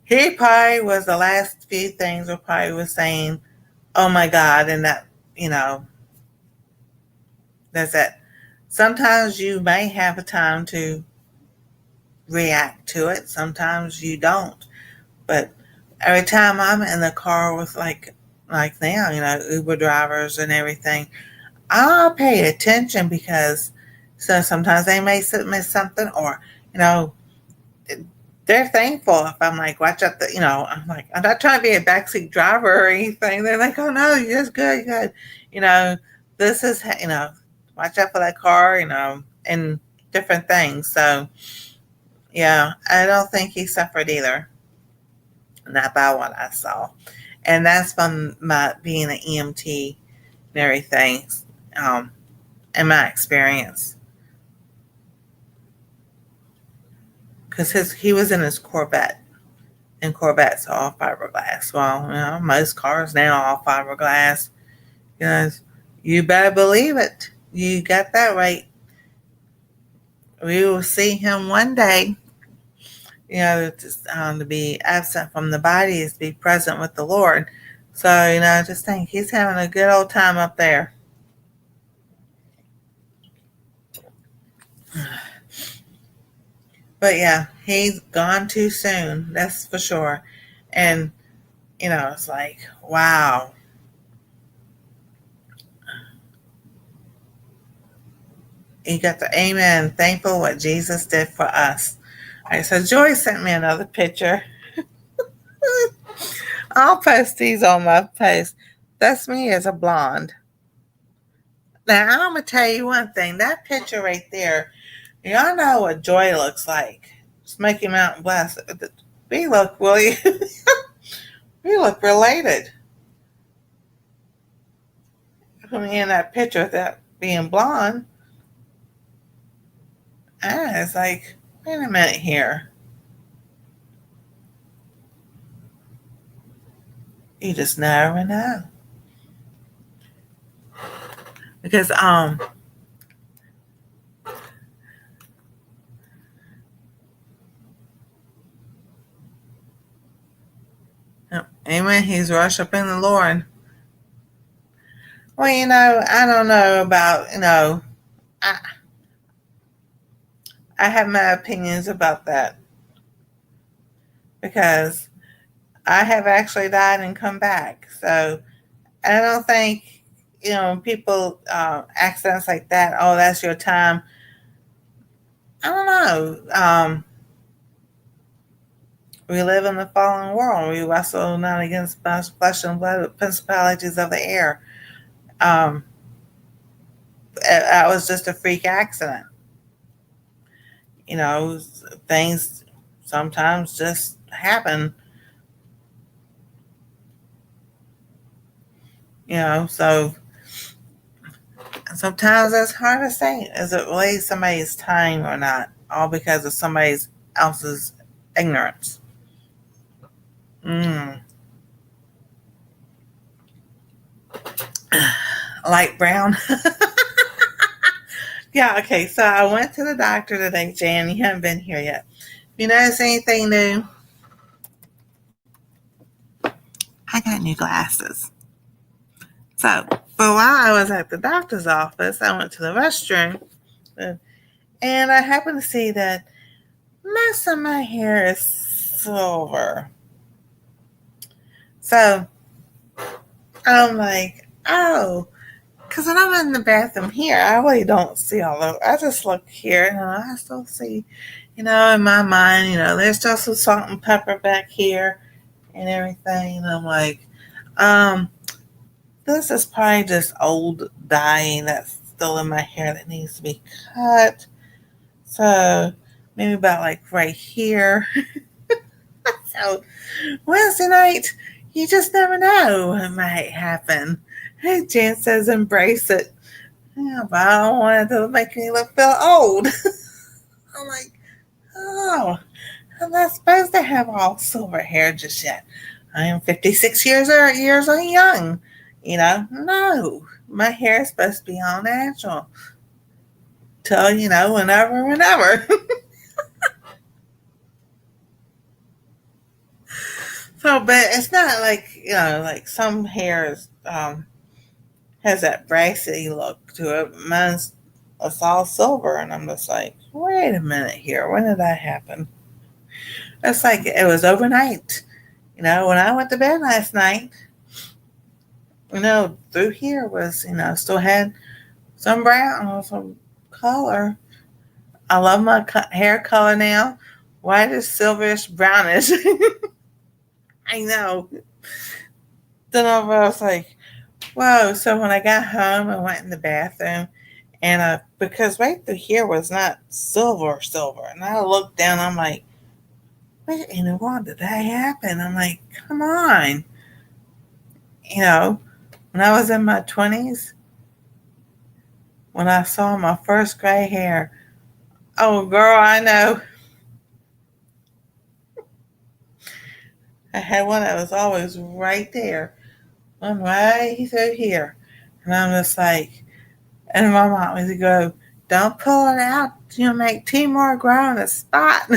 [SPEAKER 1] He probably was the last few things were probably was saying, "Oh my God," and that that's it. Sometimes you may have a time to react to it. Sometimes you don't. But every time I'm in the car with like now, Uber drivers and everything, I'll pay attention because so sometimes they may miss something or, you know, they're thankful if I'm like, watch out I'm like, I'm not trying to be a backseat driver or anything. They're like, oh no, you're just good, you're good. You know, this is, watch out for that car, and different things. So yeah, I don't think he suffered either. Not by what I saw. And that's from my being an EMT and everything, um, in my experience. Because he was in his Corvette, and Corvettes are all fiberglass. Well, most cars now are all fiberglass. You know, you better believe it. You got that right. We will see him one day. Just, to be absent from the body is to be present with the Lord. So, just think he's having a good old time up there. But yeah, he's gone too soon. That's for sure. And, it's like, wow. You got the amen. Thankful what Jesus did for us. All right, so Joy sent me another picture. I'll post these on my post. That's me as a blonde. Now, I'm going to tell you one thing. That picture right there, y'all know what Joy looks like. Smoky Mountain West. We look really, we look related. Me in that picture of that being blonde. It's like, wait a minute here. You just never know. Because amen, he's worshiping the Lord. Well, I don't know about, I I have my opinions about that because I have actually died and come back. So I don't think, people, accidents like that, oh, that's your time. I don't know. We live in the fallen world. We wrestle not against flesh and blood, but principalities of the air. Um, that was just a freak accident. You know, things sometimes just happen. So sometimes it's hard to say, is it really somebody's time or not, all because of somebody else's ignorance. Light brown. Yeah, okay, so I went to the doctor today, Jan. You haven't been here yet. You notice anything new? I got new glasses. So, but while I was at the doctor's office, I went to the restroom, and I happened to see that most of my hair is silver. So I'm like, oh, because when I'm in the bathroom here, I really don't see all of it. I just look here and I still see, in my mind, there's just some salt and pepper back here and everything. And I'm like, um, this is probably just old dye that's still in my hair that needs to be cut. So maybe about like right here. So Wednesday night, you just never know what might happen. Hey, Jan says embrace it. Yeah, but I don't want it to make me feel old. I'm like, oh, I'm not supposed to have all silver hair just yet. I am 56 years young. No, my hair is supposed to be all natural till whenever. So, but it's not like like some hairs has that brassy look to it. Mine's it's all silver, and I'm just like, wait a minute here, when did that happen? It's like it was overnight. When I went to bed last night, through here was still had some brown or some color. I love my hair color now. Whitish, silverish, brownish. I know. Then I was like, whoa. So when I got home, I went in the bathroom and because right through here was not silver. And I looked down, I'm like, what in the world did that happen? I'm like, come on. When I was in my 20s, when I saw my first gray hair, oh, girl, I know. I had one that was always right there, one right through here. And I'm just like, and my mom would go, don't pull it out. You'll make two more grow in a spot.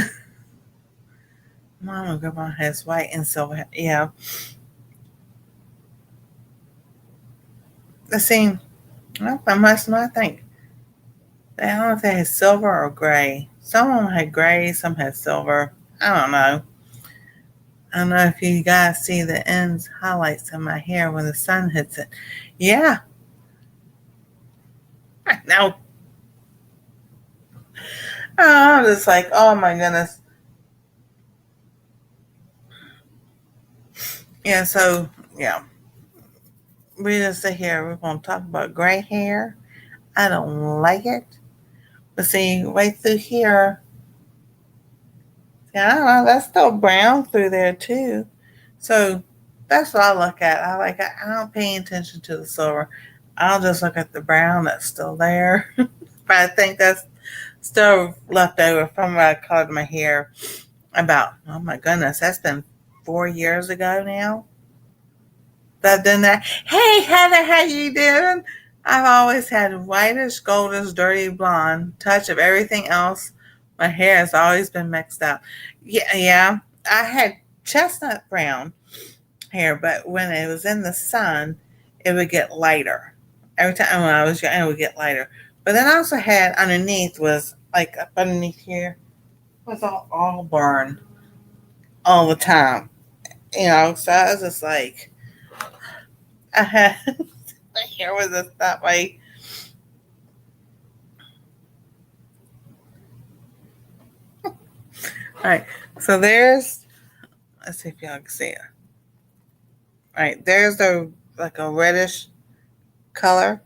[SPEAKER 1] Mom and grandma has white and silver. Yeah. The same. I must not think. I don't know if they had silver or gray. Some of them had gray, some had silver. I don't know. I don't know if you guys see the ends highlights in my hair when the sun hits it. Yeah, I know. Oh, I'm just like, oh my goodness. Yeah, so, yeah. We just sit here. We're going to talk about gray hair. I don't like it. But see, right through here, yeah, I don't know, that's still brown through there too. So that's what I look at. I don't pay attention to the silver. I'll just look at the brown that's still there. But I think that's still left over from when I colored my hair about, oh my goodness, that's been 4 years ago now. That I've done that. Hey Heather, how you doing? I've always had whitish, goldish, dirty blonde touch of everything else. My hair has always been mixed up. Yeah, yeah. I had chestnut brown hair, but when it was in the sun, it would get lighter. Every time when I was young, it would get lighter. But then I also had underneath was like up underneath here was all burn all the time. So I was just like I had my hair was just that way. All right. So let's see if y'all can see it. All right, there's the like a reddish color.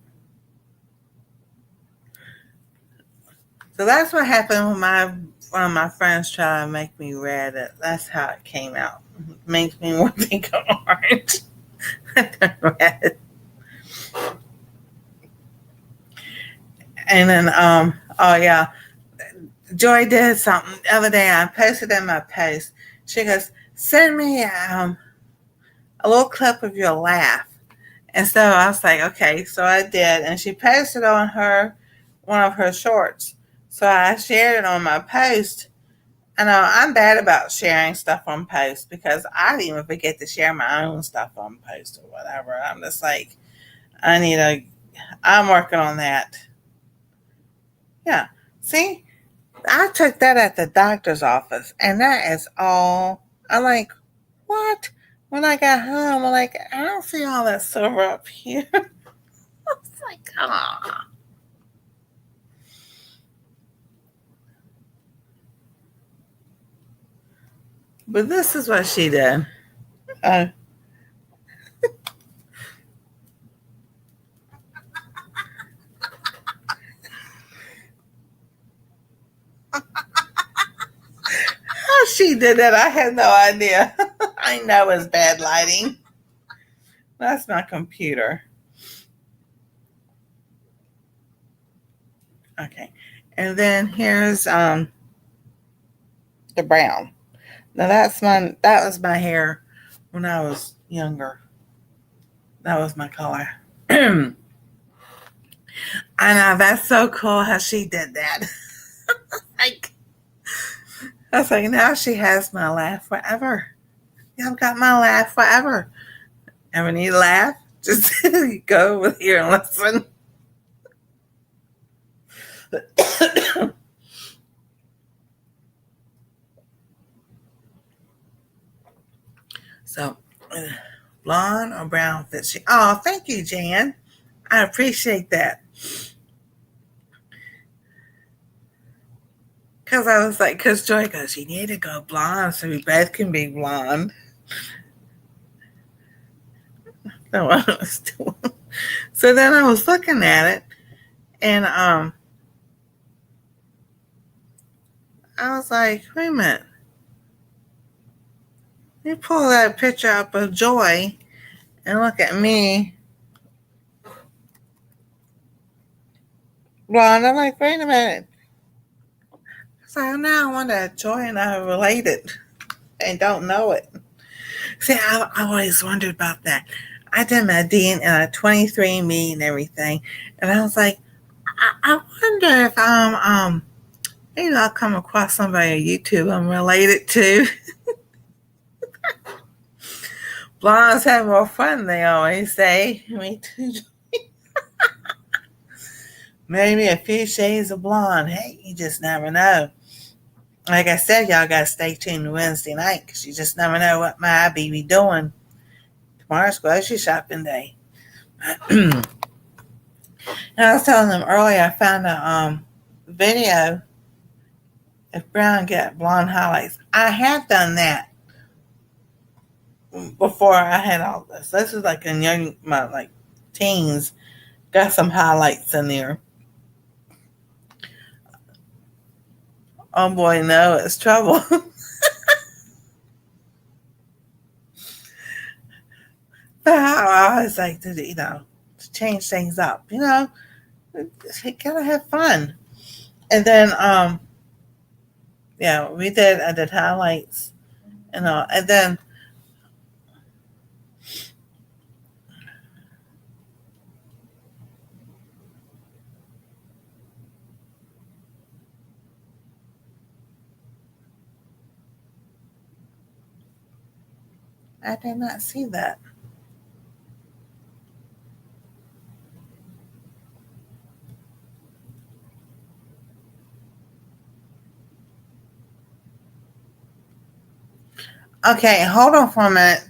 [SPEAKER 1] So that's what happened when one of my friends tried to make me red. That's how it came out. It makes me want to think of orange. Red. And then oh yeah, Joy did something the other day. I posted in my post. She goes, send me a little clip of your laugh. And so I was like, okay. So I did, and she posted on one of her shorts. So I shared it on my post. I know I'm bad about sharing stuff on post because I even forget to share my own stuff on post or whatever. I'm just like, I'm working on that. Yeah. See? I took that at the doctor's office, and that is all. I'm like, what? When I got home, I'm like, I don't see all that silver up here. It's like, ah. But this is what she did. Uh, how she did that, I had no idea. I know it's bad lighting. That's my computer. Okay. And then here's the brown. Now that was my hair when I was younger. That was my color. I know, that's so cool how she did that. Like, I was like, now she has my laugh forever. Yeah, I've got my laugh forever. And when you laugh, just go over here and listen. So, blonde or brown fits you. Oh, thank you, Jan. I appreciate that. Because I was like, because Joy goes, you need to go blonde so we both can be blonde. So, so then I was looking at it, and I was like, wait a minute. You pull that picture up of Joy and look at me, blonde. I'm like, wait a minute. So now I wonder if Joy and I are related and don't know it. See, I always wondered about that. I did my DNA, 23andMe and everything, and I was like, I wonder if maybe I'll come across somebody on YouTube I'm related to. Blondes have more fun, they always say. Me too. Maybe a few shades of blonde. Hey, you just never know. Like I said, y'all got to stay tuned Wednesday night because you just never know what my be doing. Tomorrow's grocery shopping day. And I was telling them earlier, I found a video if brown get blonde highlights. I have done that before I had all this. This is like in my like teens. Got some highlights in there. Oh boy, no, it's trouble. But I always like to, to change things up. You gotta have fun. And then, yeah, I did highlights and all. And then I did not see that. Okay, hold on for a minute.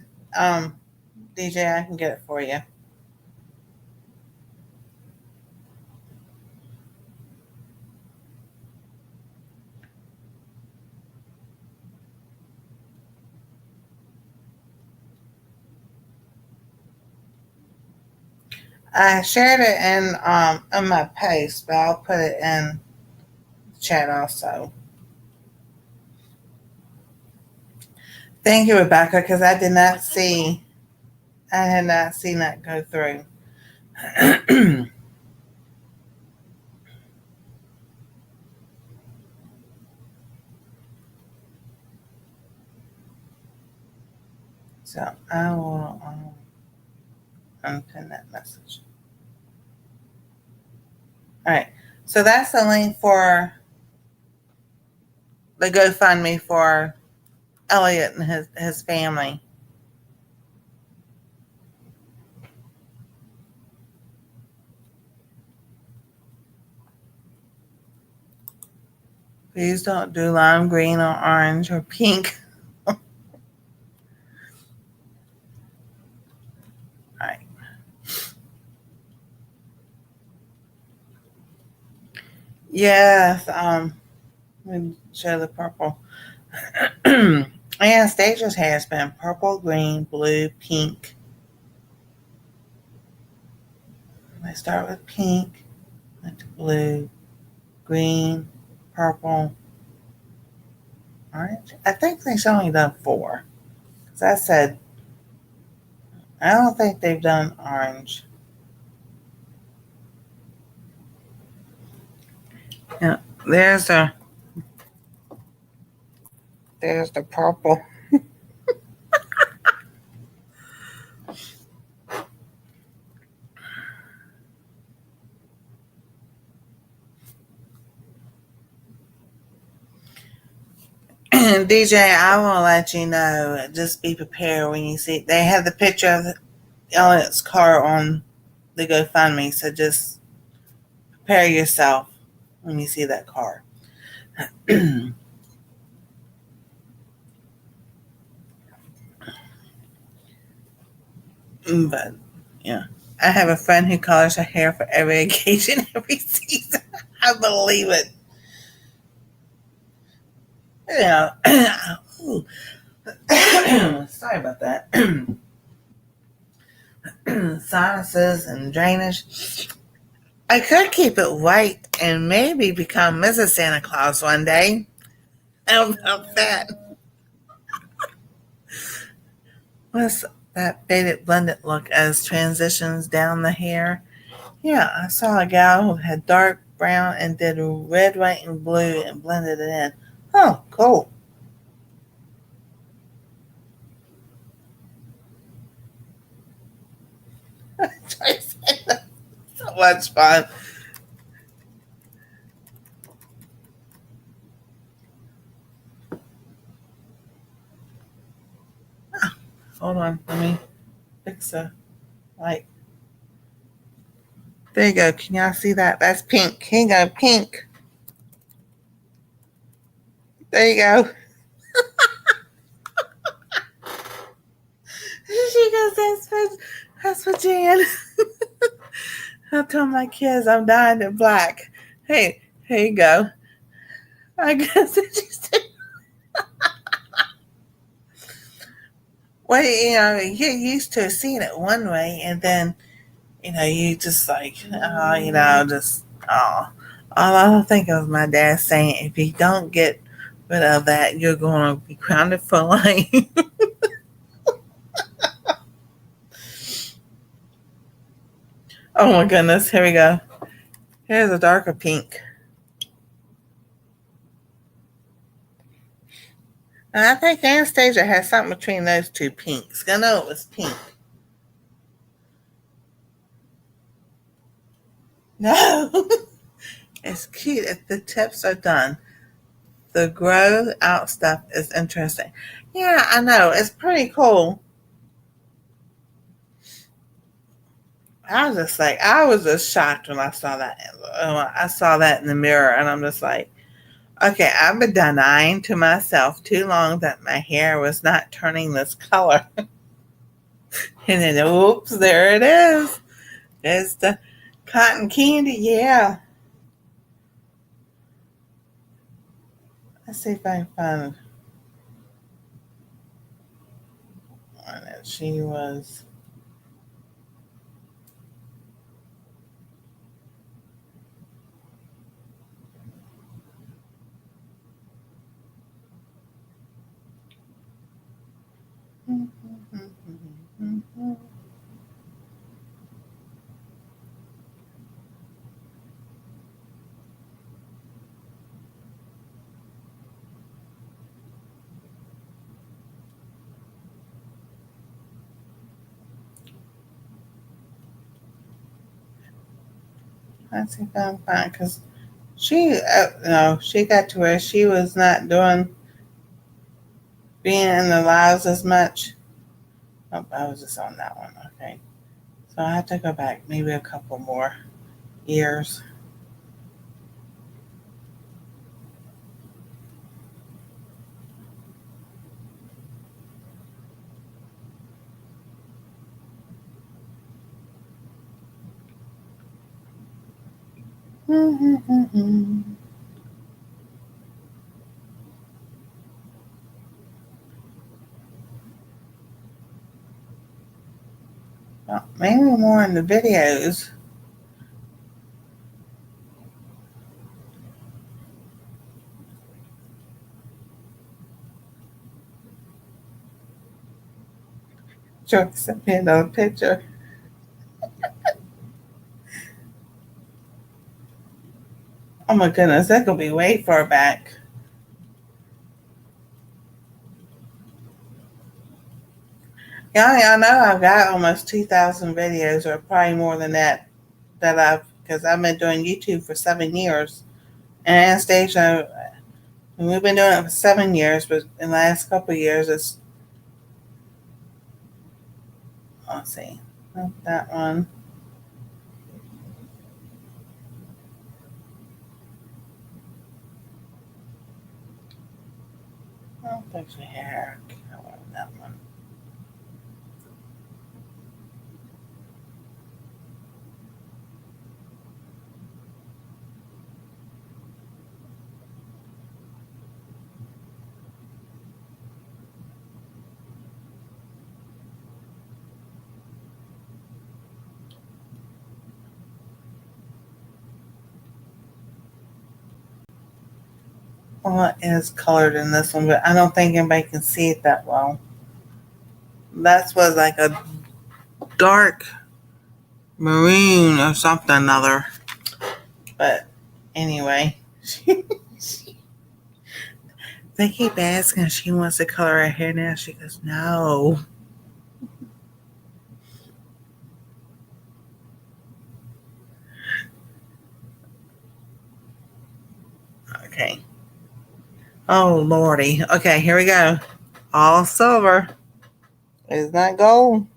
[SPEAKER 1] DJ, I can get it for you. I shared it in my post, but I'll put it in the chat also. Thank you, Rebecca, because I did not see. I had not seen that go through. So I will unpin that message. All right. So that's the link for the GoFundMe for Elliot and his family. Please don't do lime green or orange or pink. Alright. Yes, let me show the purple. Anastasia's hair has been purple, green, blue, pink. Let's start with pink, then to blue, green, purple, orange. I think they've only done 4. Because I said, I don't think they've done orange. Yeah, there's the purple. DJ, I will let you know. Just be prepared when you see. They have the picture of Elliot's car on the GoFundMe, so just prepare yourself when you see that car. But yeah, I have a friend who colors her hair for every occasion, every season. I believe it. Yeah. Sorry about that. Sinuses and drainage. I could keep it white and maybe become Mrs. Santa Claus one day. How about that? What's that faded blended look as transitions down the hair? Yeah, I saw a gal who had dark brown and did red, white, and blue and blended it in. Oh, cool. So much fun. Hold on, let me fix a light. There you go. Can y'all see that? That's pink. Here you go, pink. There you go. She goes, that's for Jan. I told my kids I'm dying in black. Hey, here you go. I guess it just. Well, you get used to seeing it one way, and then, you just like, just, oh. All I think of my dad saying, if you don't get rid of that, you're going to be grounded for life. Oh my goodness, here we go. Here's a darker pink. And I think Anastasia has something between those two pinks. I know it was pink. No. It's cute if the tips are done. The grow out stuff is interesting. Yeah, I know. It's pretty cool. I was just shocked when I saw that. I saw that in the mirror, and I'm just like, okay, I've been denying to myself too long that my hair was not turning this color. And then, oops, there it is. It's the cotton candy, yeah. Let's see if I can find one that she was. Let's see if I can find, because she got to where she was not being in the lives as much. Oh, I was just on that one. Okay. So I have to go back maybe a couple more years. Well, maybe more in the videos. Sure, sent me another picture. Oh my goodness, that could be way far back. Yeah, I know I've got almost 2,000 videos, or probably more than that, because I've been doing YouTube for 7 years. And Anastasia, we've been doing it for 7 years, but in the last couple of years, let's see, not that one. Oh, there's your hair. I want that one. Well, it is colored in this one, but I don't think anybody can see it that well. That was like a dark maroon or something other. But anyway, they keep asking if she wants to color her hair now. She goes, no. Okay. Oh, Lordy. Okay, here we go. All silver. It's not gold.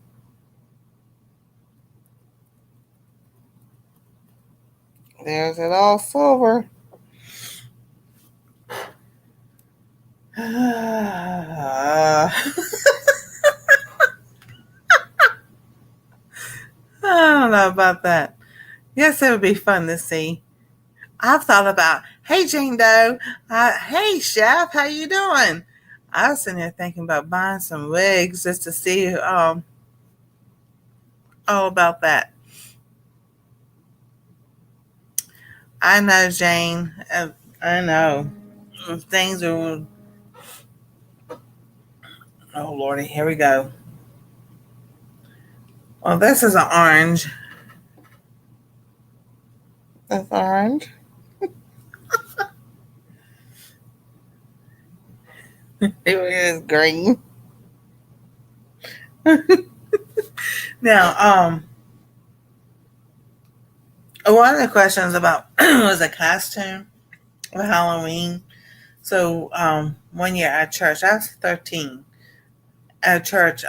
[SPEAKER 1] There's it all silver. I don't know about that. Yes, it would be fun to see. I've thought about, hey, Jane Doe, hey, Chef, how you doing? I was sitting there thinking about buying some wigs just to see all about that. I know, Jane. I know. Things are, oh, Lordy, here we go. Well, this is an orange. That's orange. It is green. Now, one of the questions about was a costume for Halloween. So, one year at church, I was 13. At church,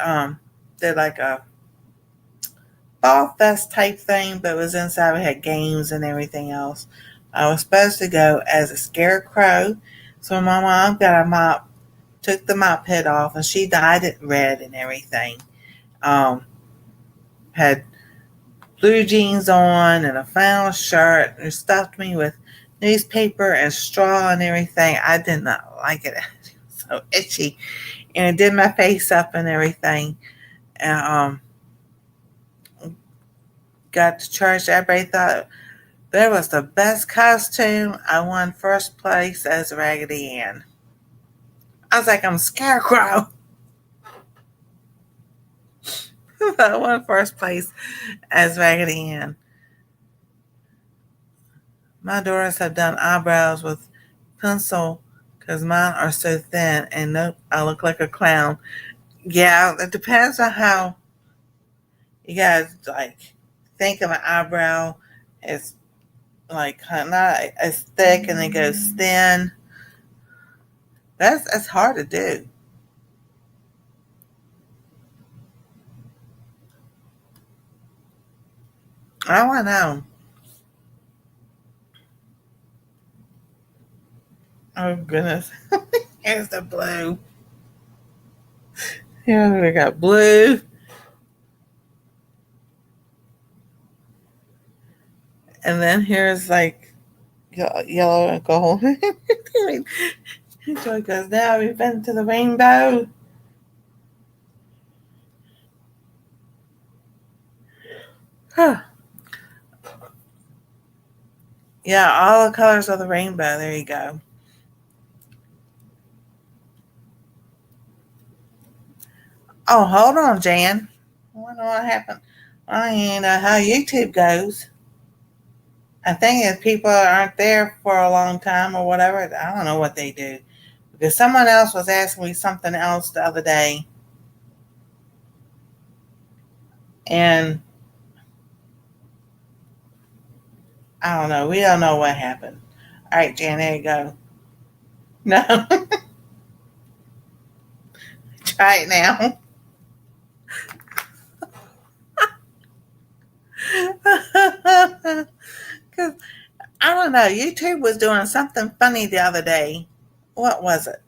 [SPEAKER 1] did like a fall fest type thing, but it was inside. We had games and everything else. I was supposed to go as a scarecrow. So my mom got a mop, took the mop head off, and she dyed it red and everything. Um, had blue jeans on and a flannel shirt, and stuffed me with newspaper and straw and everything. I did not like it. It was so itchy, and it did my face up and everything. And got to church. Everybody thought that was the best costume. I won first place as Raggedy Ann. I was like, I'm a scarecrow. I won first place as Raggedy Ann. My daughters have done eyebrows with pencil because mine are so thin, and nope, I look like a clown. Yeah, it depends on how you guys like think of an eyebrow. It's like not as thick and it goes thin. That's hard to do. I want to know. Oh goodness. Here's the blue. Here we got blue. And then here's like yellow and gold. Joy goes, now we've been to the rainbow. Huh. Yeah, all the colors of the rainbow. There you go. Oh, hold on, Jan. I wonder what happened. I don't know how YouTube goes. I think if people aren't there for a long time or whatever, I don't know what they do. Because someone else was asking me something else the other day. And I don't know. We don't know what happened. All right, Jan, there you go. No. Try it now. Because I don't know. YouTube was doing something funny the other day. What was it?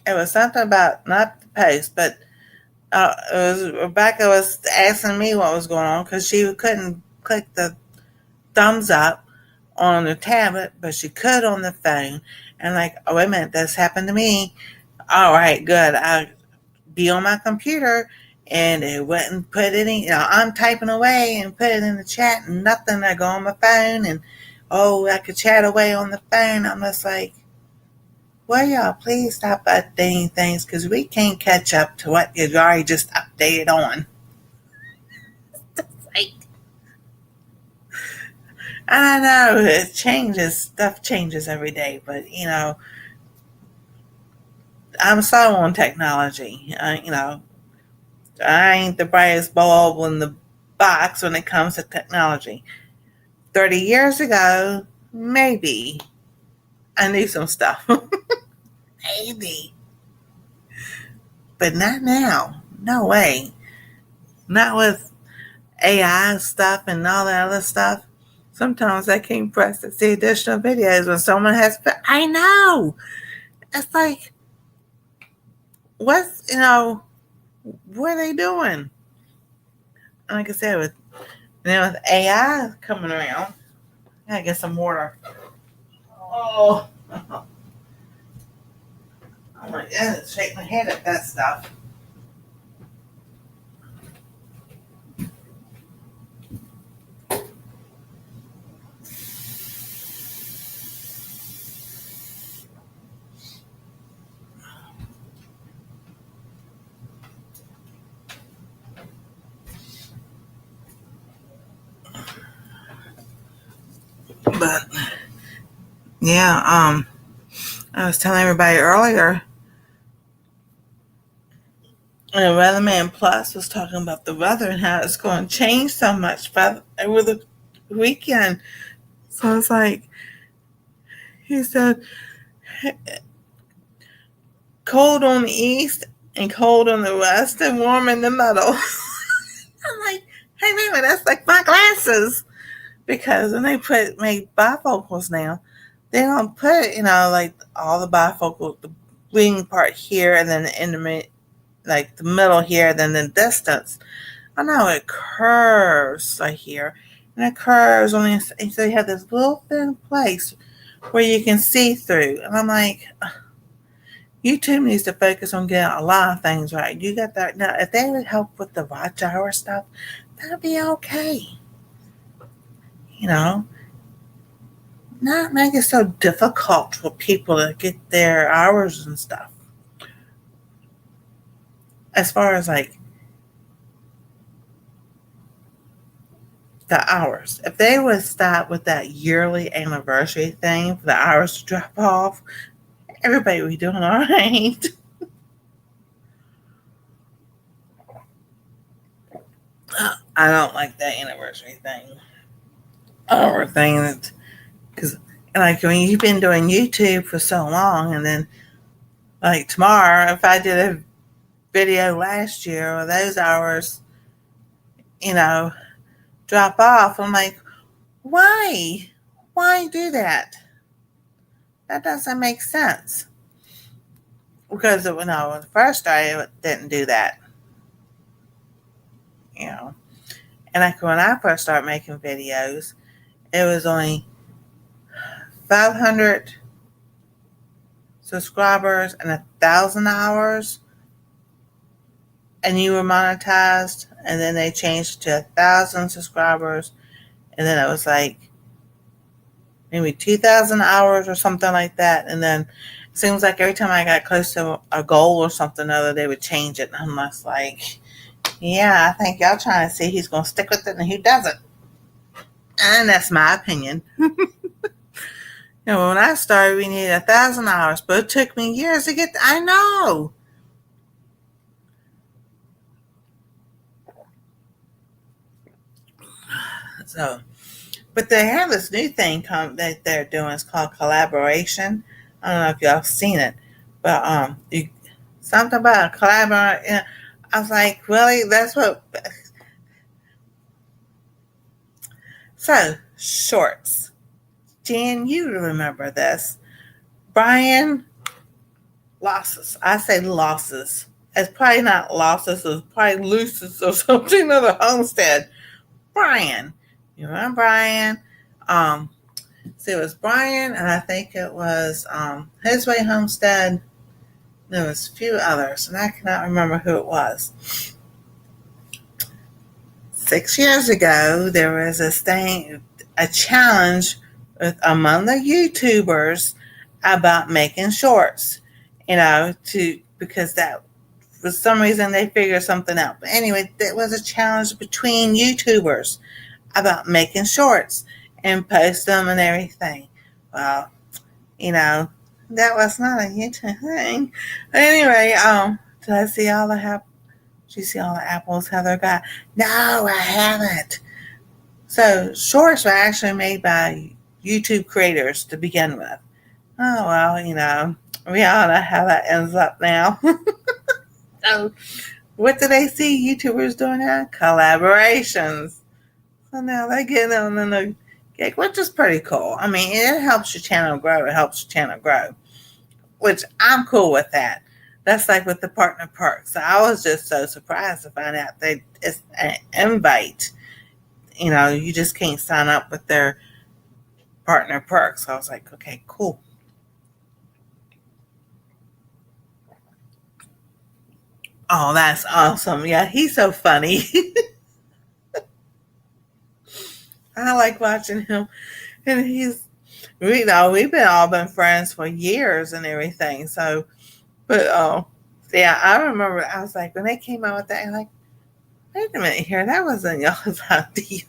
[SPEAKER 1] It was something about not the post, but it was Rebecca was asking me what was going on because she couldn't click the thumbs up on the tablet, but she could on the phone. And like, oh wait a minute, this happened to me. All right, good. I'll be on my computer and it wouldn't put it in. I'm typing away and put it in the chat and nothing. I go on my phone and I could chat away on the phone. I'm just like, well, y'all, please stop updating things because we can't catch up to what you already just updated on. Like, I know it changes, stuff changes every day, but I'm so on technology. I ain't the brightest bulb in the box when it comes to technology. 30 years ago, maybe I knew some stuff. Maybe. But not now. No way. Not with AI stuff and all that other stuff. Sometimes I can't press to see additional videos when someone has. I know. It's like, what are they doing? Like I said, with AI coming around, I gotta get some water. Oh, I'm like, shake my head at that stuff. But yeah, I was telling everybody earlier, Weatherman Plus was talking about the weather and how it's going to change so much over the weekend. So it's like, he said, cold on the east and cold on the west and warm in the middle. I'm like, hey, wait a minute, that's like my glasses. Because when they make bifocals now, they don't put, like all the bifocal, the wing part here and then the intimate, like the middle here, then the distance. I know it curves right here, and it curves only, so you have this little thin place where you can see through. And I'm like, YouTube needs to focus on getting a lot of things right. You got that now. If they would help with the watch hour stuff, that'd be okay. Not make it so difficult for people to get their hours and stuff. As far as like the hours, if they would stop with that yearly anniversary thing for the hours to drop off, everybody would be doing all right. I don't like that anniversary thing. Hour thing that, because like when you've been doing YouTube for so long, and then like tomorrow, if I did a video last year or those hours, drop off, I'm like, why? Why do that? That doesn't make sense. Because when I first started, it didn't do that. And like when I first started making videos, it was only 500 subscribers and 1,000 hours, and you were monetized. And then they changed to 1,000 subscribers, and then it was like maybe 2,000 hours or something like that. And then it seems like every time I got close to a goal or something or other, they would change it. And I'm just like, yeah, I think y'all trying to see who's going to stick with it and who doesn't. And that's my opinion. You know, when I started, we needed 1,000 hours, but it took me years to get. I know. So, but they have this new thing that they're doing. It's called collaboration. I don't know if y'all have seen it, but something about a collaboration. I was like, really? That's what. So shorts. Jan, you remember this? Brian losses. I say losses. It's probably not losses. It's probably loses or something of the homestead. Brian. You remember Brian? So it was Brian, and I think it was His Way Homestead. There was a few others, and I cannot remember who it was. 6 years ago, there was a challenge among the YouTubers about making shorts. Because that for some reason they figured something out. But anyway, there was a challenge between YouTubers about making shorts and post them and everything. Well, that was not a YouTube thing. But anyway, did I see all the did you see all the apples Heather got? No, I haven't. So shorts were actually made by YouTube creators to begin with. Oh well, we all know how that ends up now. So what do they see YouTubers doing now? Collaborations. So now they get on the gig, which is pretty cool. I mean, it helps your channel grow. It helps your channel grow, which I'm cool with that. That's like with the partner perks. So I was just so surprised to find out that it's an invite. You just can't sign up with their partner perks. So I was like, okay, cool. Oh, that's awesome. Yeah, he's so funny. I like watching him. And we've been friends for years and everything. So, but yeah, I remember. I was like, when they came out with that, I'm like, wait a minute here, that wasn't y'all's idea.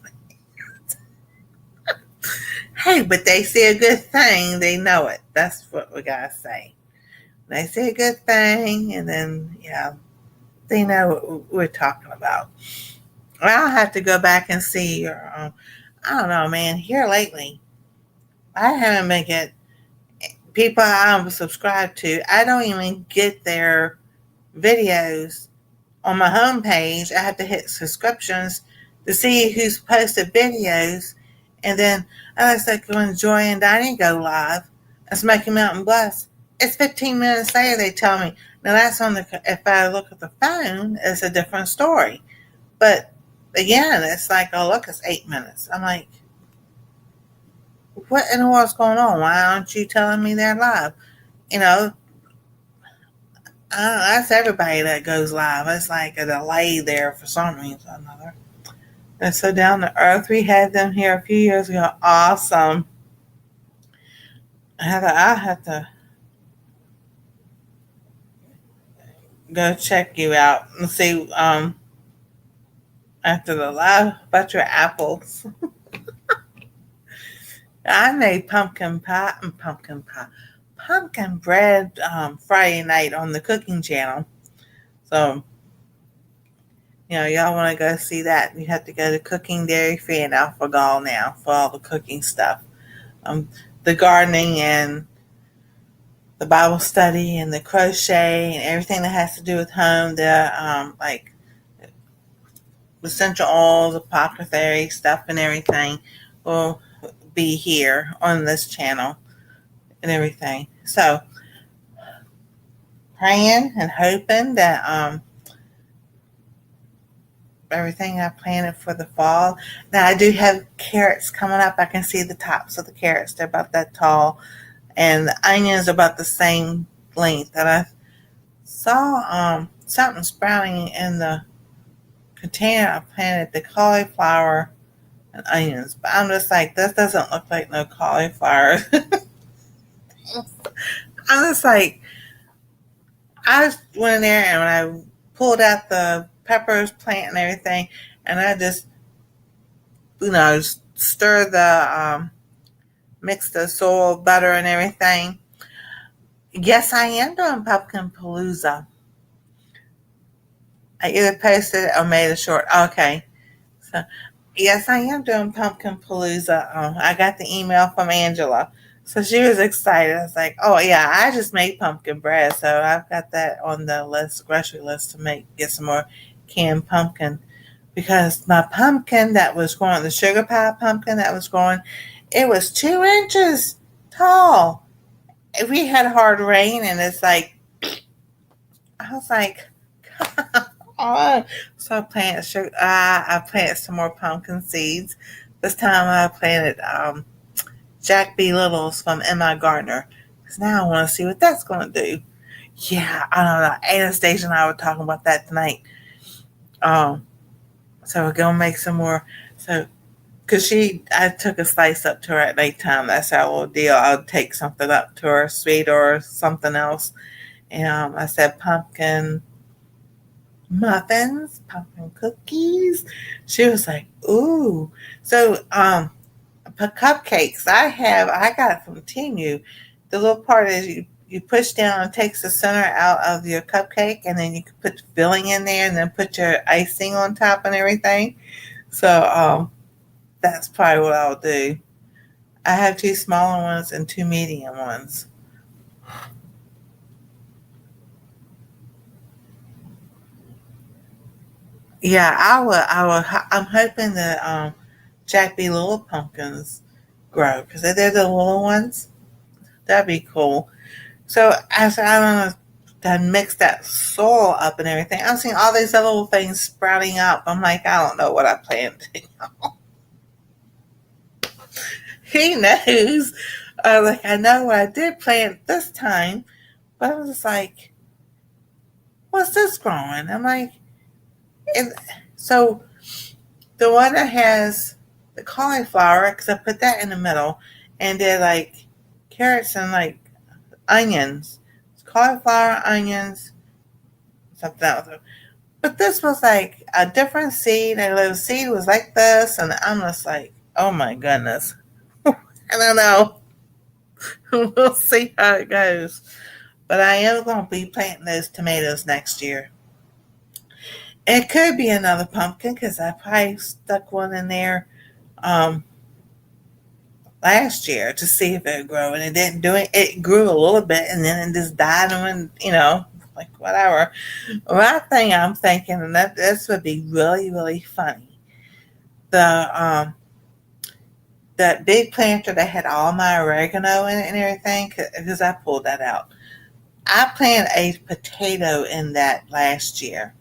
[SPEAKER 1] Hey, but they say a good thing, they know it. That's what we gotta say. They say a good thing, and then they know what we're talking about. I'll have to go back and see. I don't know, man. Here lately, I haven't been get people I'm subscribed to. I don't even get their videos on my homepage. I have to hit subscriptions to see who's posted videos, and then I was like when Joy and Diney go live, and Smoky Mountain Bless. It's 15 minutes later they tell me. Now that's if I look at the phone, it's a different story. But again, it's like, oh look, it's 8 minutes. I'm like, what in the world's going on? Why aren't you telling me they're live? You know, that's everybody that goes live. It's like a delay there for some reason or another. And so down to earth, we had them here a few years ago. Awesome. I have to go check you out and see after the live about your apples. I made pumpkin bread Friday night on the cooking channel. So, y'all want to go see that, you have to go to Cooking Dairy Free and Alpha Gall now for all the cooking stuff. The gardening and the Bible study and the crochet and everything that has to do with home, like essential oils, apothecary stuff and everything will be here on this channel and everything. So praying and hoping that everything I planted for the fall. Now I do have carrots coming up. I can see the tops of the carrots. They're about that tall. And the onions are about the same length. And I saw something sprouting in the container I planted, the cauliflower and onions. But I'm just like, this doesn't look like no cauliflower. I'm just like, I just went in there and when I pulled out the peppers, plant and everything, and I just, stir mix the soil, butter and everything. Yes, I am doing pumpkin palooza. I either posted it or made a short. Okay. So, yes, I am doing pumpkin palooza. I got the email from Angela. So she was excited. I was like, oh, yeah, I just made pumpkin bread. So I've got that on the grocery list to get some more canned pumpkin. Because my pumpkin that was growing, the sugar pie pumpkin that was growing, it was 2 inches tall. We had hard rain and it's like, I was like, oh. So I planted some more pumpkin seeds. This time I planted Jack B. Littles from M.I. Gardner. Because now I want to see what that's going to do. Yeah, I don't know. Anastasia and I were talking about that tonight. So we're going to make some more. So, because I took a slice up to her at nighttime. That's our little deal. I'll take something up to her, sweet or something else. And I said pumpkin muffins, pumpkin cookies. She was like, ooh. So, cupcakes. I got it from Temu. The little part is you push down and takes the center out of your cupcake, and then you can put the filling in there, and then put your icing on top and everything. So, that's probably what I'll do. I have 2 smaller ones and 2 medium ones. Yeah, I will. I'm hoping that Jack B. Little pumpkins grow because they're the little ones. That'd be cool. So after I don't know, done mix that soil up and everything, I'm seeing all these little things sprouting up. I'm like, I don't know what I planted. He knows. Like I know what I did plant this time, but I was just like, what's this growing? I'm like, and so the one that has the cauliflower, because I put that in the middle, and did like carrots and like onions, cauliflower, onions, something else. But this was like a different seed. And the seed was like this, and I'm just like, oh my goodness. I don't know. We'll see how it goes. But I am going to be planting those tomatoes next year. It could be another pumpkin because I probably stuck one in there um, last year to see if it would grow, and it didn't do it. It grew a little bit, and then it just died, and went, like whatever. One thing I'm thinking, and that this would be really, really funny. The that big planter that had all my oregano in it and everything, because I pulled that out. I planted a potato in that last year.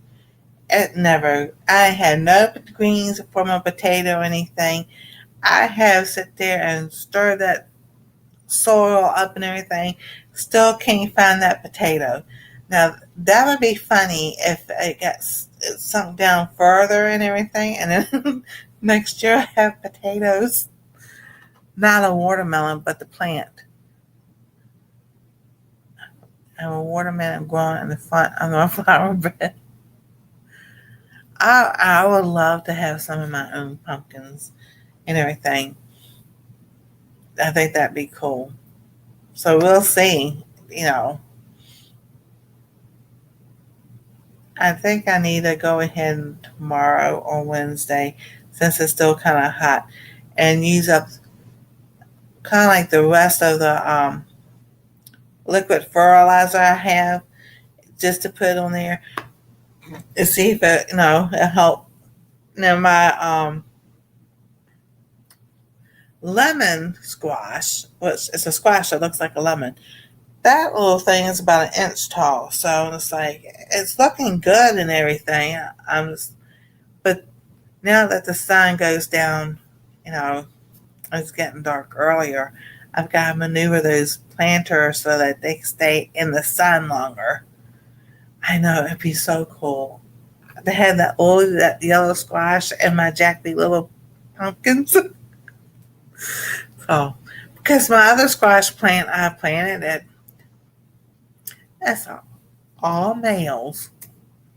[SPEAKER 1] I had no greens from a potato or anything. I have sit there and stir that soil up and everything. Still can't find that potato. Now that would be funny if it got sunk down further and everything, and then next year I have potatoes. Not a watermelon, but the plant. I have a watermelon growing in the front of my flower bed. I would love to have some of my own pumpkins and everything. I think that'd be cool. So we'll see. I think I need to go ahead tomorrow or Wednesday, since it's still kind of hot, and use up kind of like the rest of the liquid fertilizer I have, just to put on there and see if it'll help. Now my lemon squash, which is a squash that looks like a lemon. That little thing is about 1 inch tall, so it's like it's looking good and everything. But Now that the sun goes down, you know, it's getting dark earlier. I've got to maneuver those planters so that they stay in the sun longer. I know it'd be so cool. They had that yellow squash and my jackby little pumpkins. So, because my other squash plant I planted it, that's all males,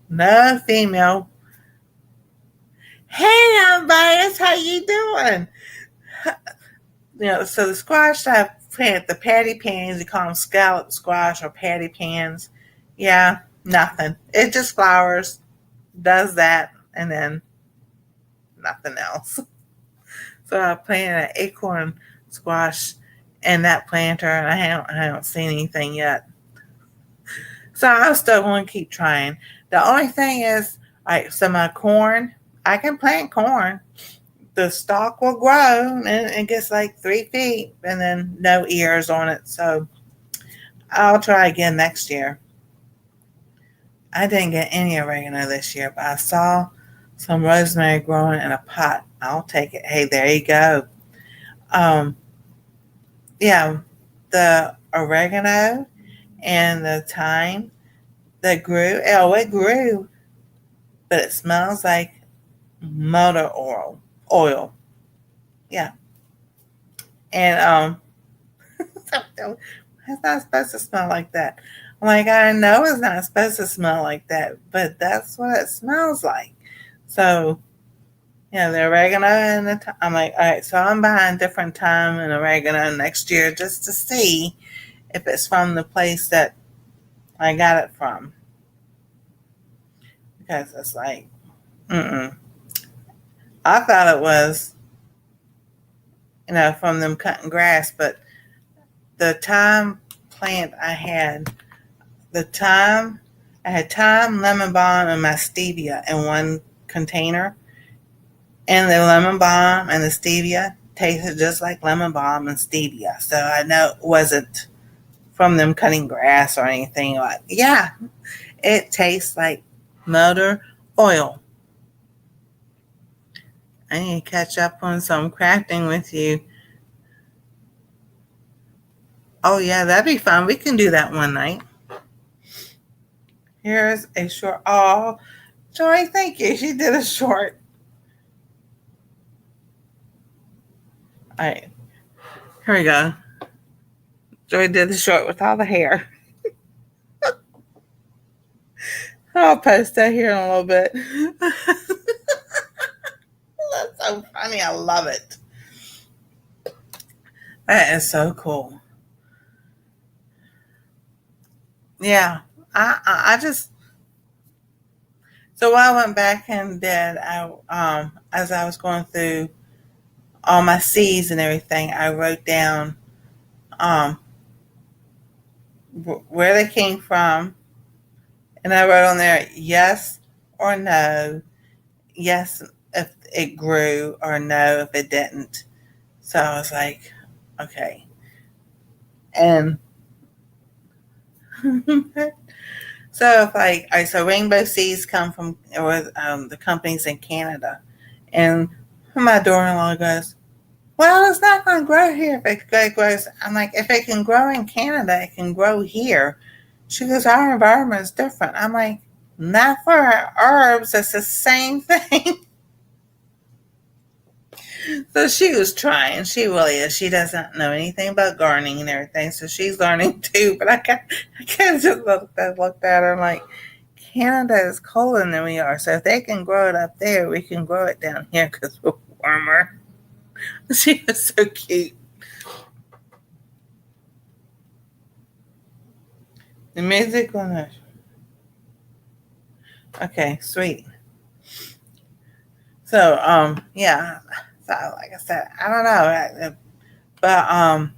[SPEAKER 1] no female. Hey, I'm biased. How you doing? So the squash I plant, the patty pans, you call them scallop squash or patty pans. Yeah, nothing. It just flowers, does that, and then nothing else. So I planted an acorn squash in that planter, and I haven't seen anything yet. So I'm still going to keep trying. The only thing is, so my corn, I can plant corn. The stalk will grow and it gets like 3 feet and then no ears on it. So I'll try again next year. I didn't get any oregano this year, but I saw some rosemary growing in a pot. I'll take it. Hey, there you go. Um, yeah, the oregano and the thyme that grew. Oh, it grew, but it smells like motor oil. Oil. Yeah. And it's not supposed to smell like that. I'm like, I know it's not supposed to smell like that, but that's what it smells like. So, the oregano and I'm like, all right, so I'm buying different thyme and oregano next year just to see if it's from the place that I got it from. Because it's like, mm-mm. I thought it was, from them cutting grass, but the thyme plant I had thyme, lemon balm, and my stevia in one container. And the lemon balm and the stevia tasted just like lemon balm and stevia. So I know it wasn't from them cutting grass or anything. Like, yeah, it tastes like motor oil. I need to catch up on some crafting with you. Oh, yeah, that'd be fun. We can do that one night. Here's a short. Oh, Joy, thank you. She did a short. All right, here we go. Joy did the short with all the hair. I'll post that here in a little bit. That's so funny. I love it. That is so cool. Yeah, I just so I went back and did as I was going through all my seeds and everything, I wrote down um where they came from, and I wrote on there yes or no, yes if it grew or no if it didn't. So I was like, okay, and so if so rainbow seeds come from the companies in Canada, and my daughter-in-law goes, well, it's not going to grow here if it grows. I'm like, if it can grow in Canada, it can grow here. She goes, our environment is different. I'm like, not for our herbs. It's the same thing. So she was trying. She really is. She doesn't know anything about gardening and everything, so she's learning too. But I can't just looked at her like, Canada is colder than we are. So if they can grow it up there, we can grow it down here because we're warmer. She was so cute. The music on the okay, sweet. So yeah. So like I said, I don't know, but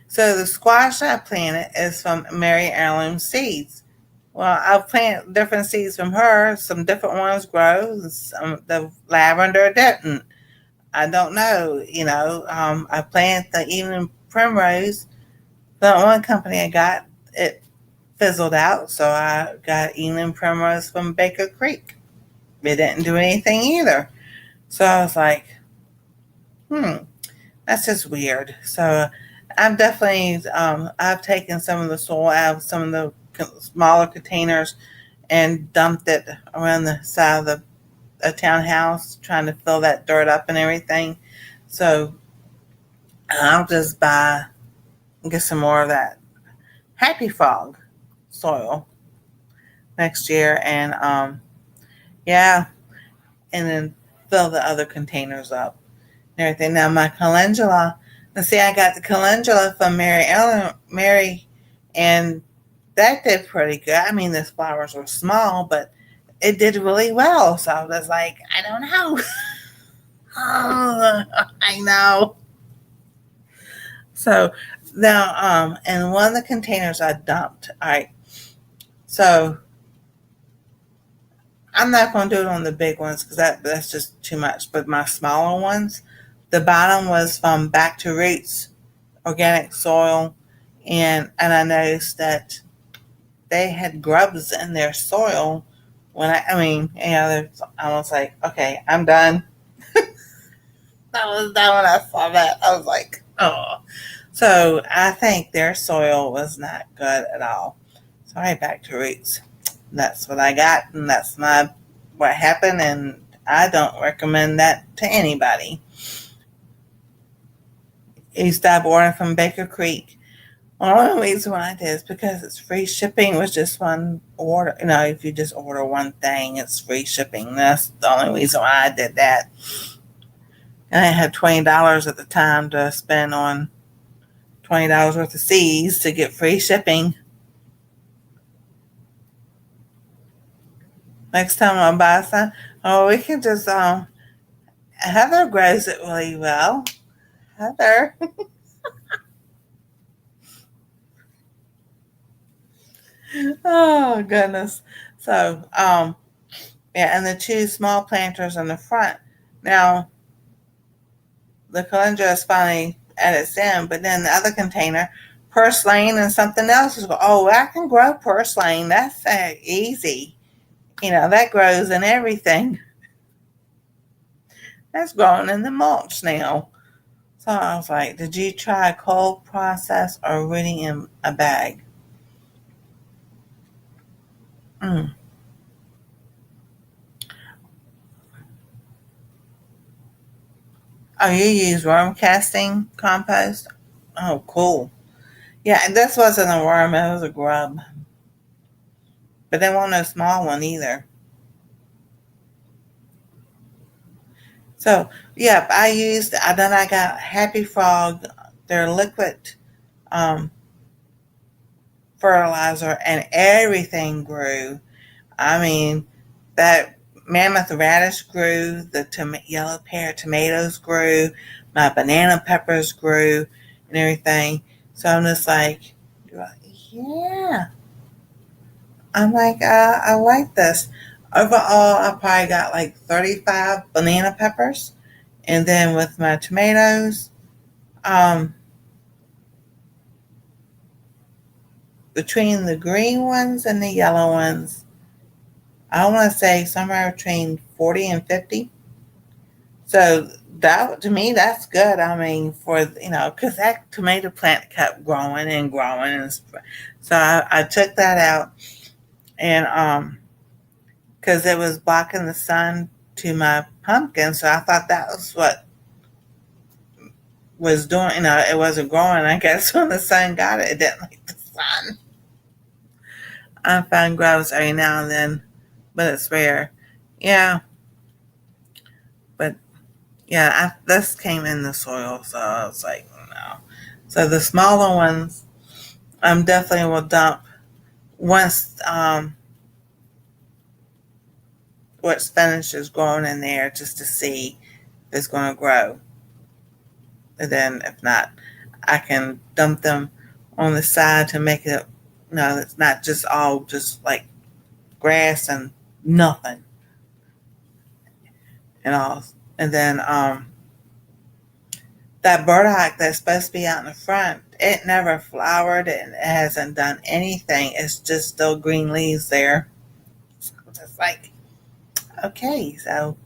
[SPEAKER 1] so the squash I planted is from Mary Heirloom Seeds. Well, I plant different seeds from her. Some different ones grow. Some the lavender didn't. I don't know. I planted the evening primrose. The one company I got, it fizzled out, so I got evening primrose from Baker Creek. it didn't do anything either. So I was like, that's just weird. So I've definitely, I've taken some of the soil out of some of the smaller containers and dumped it around the side of a townhouse, trying to fill that dirt up and everything. So I'll just get some more of that Happy Frog soil next year, and yeah, and then fill the other containers up and everything. Now my calendula, let's see, I got the calendula from Mary, and that did pretty good. I mean, the flowers were small, but it did really well. So I was like, I don't know. Oh, I know. So now, and one of the containers I dumped. All right. So I'm not going to do it on the big ones because that's just too much. But my smaller ones, the bottom was from Back to Roots organic soil, and I noticed that they had grubs in their soil. When I mean, I was like, okay, I'm done. I was done when I saw that. I was like, oh. So I think their soil was not good at all. Sorry, Back to Roots. That's what I got, and that's what happened, and I don't recommend that to anybody. You stop ordering from Baker Creek. One of the reasons why I did is because it's free shipping with just one order. If you just order one thing, it's free shipping. That's the only reason why I did that. And I had $20 at the time to spend on $20 worth of seeds to get free shipping. Next time I buy some, we can just, Heather grows it really well. Heather. Oh, goodness. So, yeah, and the two small planters in the front. Now, the calendula is finally at its end, but then the other container, purslane and something else is, I can grow purslane. That's easy. That grows in everything. That's growing in the mulch now. So I was like, did you try a cold process or rooting in a bag? Oh, you use worm casting compost? Oh, cool. Yeah, and this wasn't a worm, it was a grub. But they wasn't a small one either. So, yeah, then I got Happy Frog, their liquid um, fertilizer, and everything grew. I mean, that mammoth radish grew, the yellow pear tomatoes grew, my banana peppers grew, and everything. So I'm just like, yeah. I'm like, I like this. Overall, I probably got like 35 banana peppers. And then with my tomatoes, um, between the green ones and the yellow ones, I want to say somewhere between 40 and 50. So that, to me, that's good. I mean, because that tomato plant kept growing and growing. So I took that out, and because it was blocking the sun to my pumpkin. So I thought that was what was doing, it wasn't growing. I guess when the sun got it, it didn't like the sun. I find grubs every now and then, but it's rare. Yeah, but yeah, this came in the soil, so I was like, no. So the smaller ones, definitely will dump once what spinach is growing in there, just to see if it's going to grow. And then if not, I can dump them on the side to make it, it's not just all just like grass and nothing and all. And then that burdock that's supposed to be out in the front, it never flowered. It hasn't done anything. It's just still green leaves there. So it's like, Okay, so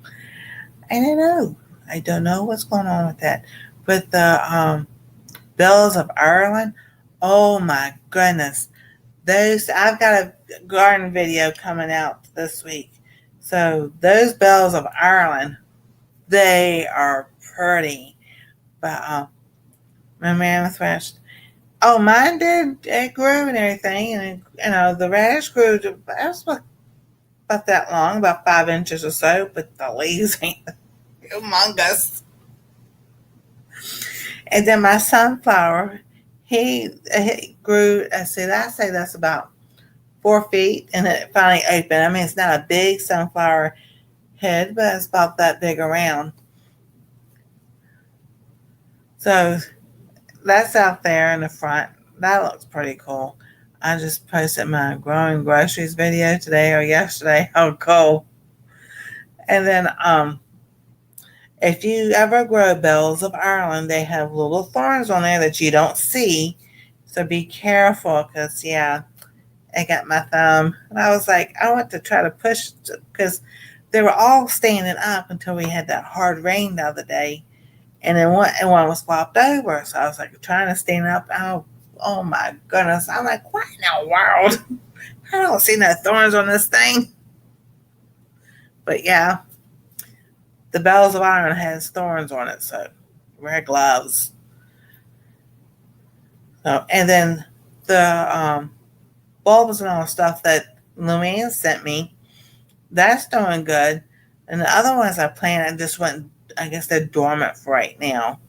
[SPEAKER 1] I don't know. I don't know what's going on with that. But the bells of Ireland, oh my goodness. Those I've got a garden video coming out this week. So those bells of Ireland, they are pretty. But my mammoth radish. Oh, mine did. It grew and everything, and the radish grew. That was about that long, about 5 inches or so. But the leaves ain't humongous. And then my sunflower, he grew. I say that's about 4 feet, and it finally opened. I mean, it's not a big sunflower head, but it's about that big around. So that's out there in the front. That looks pretty cool. I just posted my growing groceries video today or yesterday. Oh, cool. And then if you ever grow bells of Ireland, they have little thorns on there that you don't see. So be careful because, yeah, I got my thumb. And I was like, I went to try to push because they were all standing up until we had that hard rain the other day. And then one was flopped over. So I was like trying to stand up. Oh my goodness. I'm like, what in the world? I don't see no thorns on this thing. But yeah, the bells of Ireland has thorns on it. So wear gloves. So, and then the bulbs and all the stuff that Luann sent me, that's doing good. And the other ones I planted just went, I guess they're dormant for right now.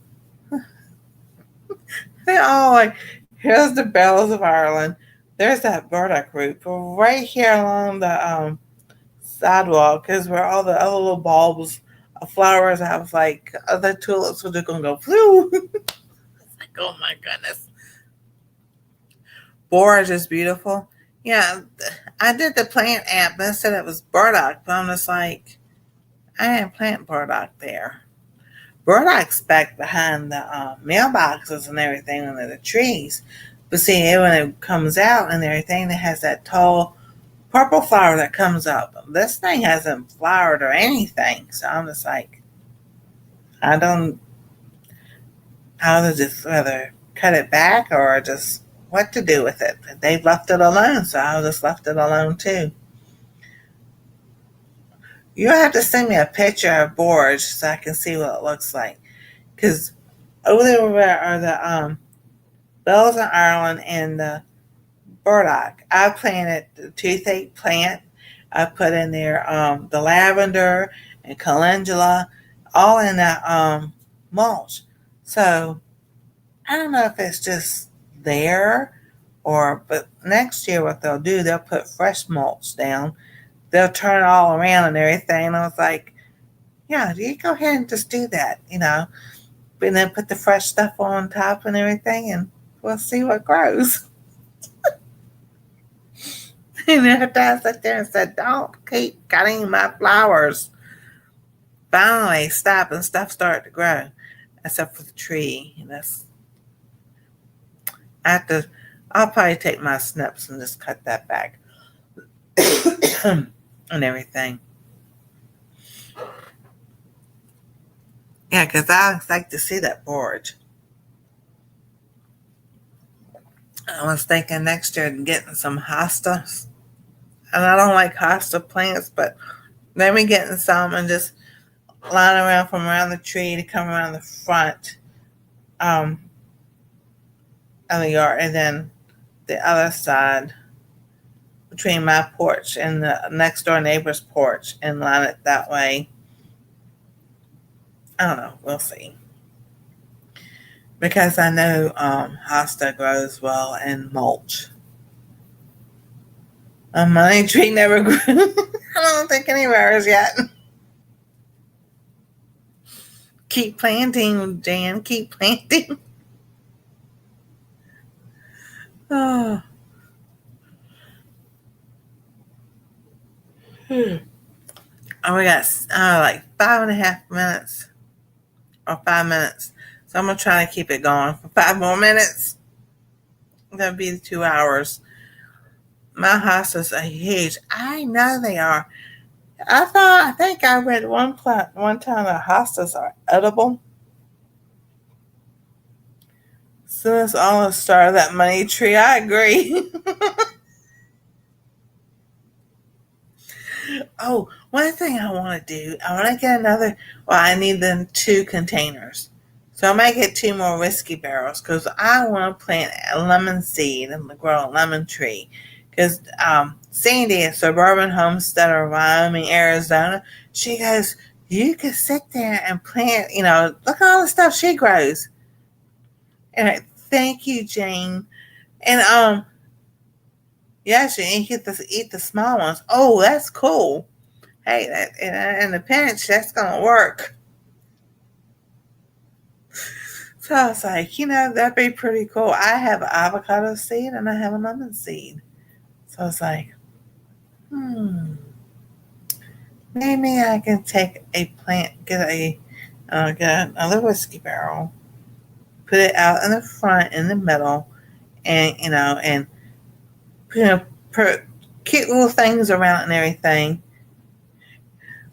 [SPEAKER 1] They're all like, here's the bells of Ireland. There's that burdock root. But right here along the sidewalk is where all the other little bulbs of flowers. I was like, other tulips were just going to go flew. It's like, oh my goodness. Borage is beautiful. Yeah, I did the plant app, but it said it was burdock. But I'm just like, I didn't plant burdock there. Burdock's back behind the mailboxes and everything under the trees. But see, when it comes out and everything, it has that tall purple flower that comes up. This thing hasn't flowered or anything. So I'm just like, I don't, I'll just rather cut it back or just what to do with it. They've left it alone, so I'll just left it alone too. You'll have to send me a picture of borage so I can see what it looks like. Because over there are the bells in Ireland and the burdock. I planted the toothache plant. I put in there the lavender and calendula, all in that mulch. So I don't know if it's just there but next year what they'll do, they'll put fresh mulch down. They'll turn it all around and everything. And I was like, yeah, you go ahead and just do that, and then put the fresh stuff on top and everything, and we'll see what grows. And after I sat there and said, don't keep cutting my flowers. Finally, stop and stuff started to grow, except for the tree. And I'll probably take my snips and just cut that back and everything. Yeah, because I like to see that borage. I was thinking next year getting some hostas. And I don't like hosta plants, but maybe getting some and just line around from around the tree to come around the front of the yard, and then the other side between my porch and the next door neighbor's porch, and line it that way. I don't know. We'll see. Because I know hosta grows well in mulch. A money tree never grew. I don't think any of ours yet. Keep planting, Jan. Keep planting. Oh. Oh, we got like 5.5 minutes or 5 minutes. So I'm going to try to keep it going for 5 more minutes. That'll be 2 hours. My hostas are huge. I know they are. I think I read one time that hostas are edible. So it's all the start of that money tree. I agree. Oh, one thing I want to do, I want to get another. Well, I need them 2 containers. So I might get 2 more whiskey barrels because I want to plant a lemon seed and grow a lemon tree. Because Sandy at Suburban Homesteader, Wyoming, Arizona, she goes, you could sit there and plant, look at all the stuff she grows. And thank you, Jane. And yes, you get to eat the small ones. Oh, that's cool. Hey, that in a pinch, that's gonna work. So I was like, that'd be pretty cool. I have an avocado seed and I have a lemon seed. So I was like, maybe I can take a plant, get another whiskey barrel, put it out in the front, in the middle, and and put cute little things around and everything.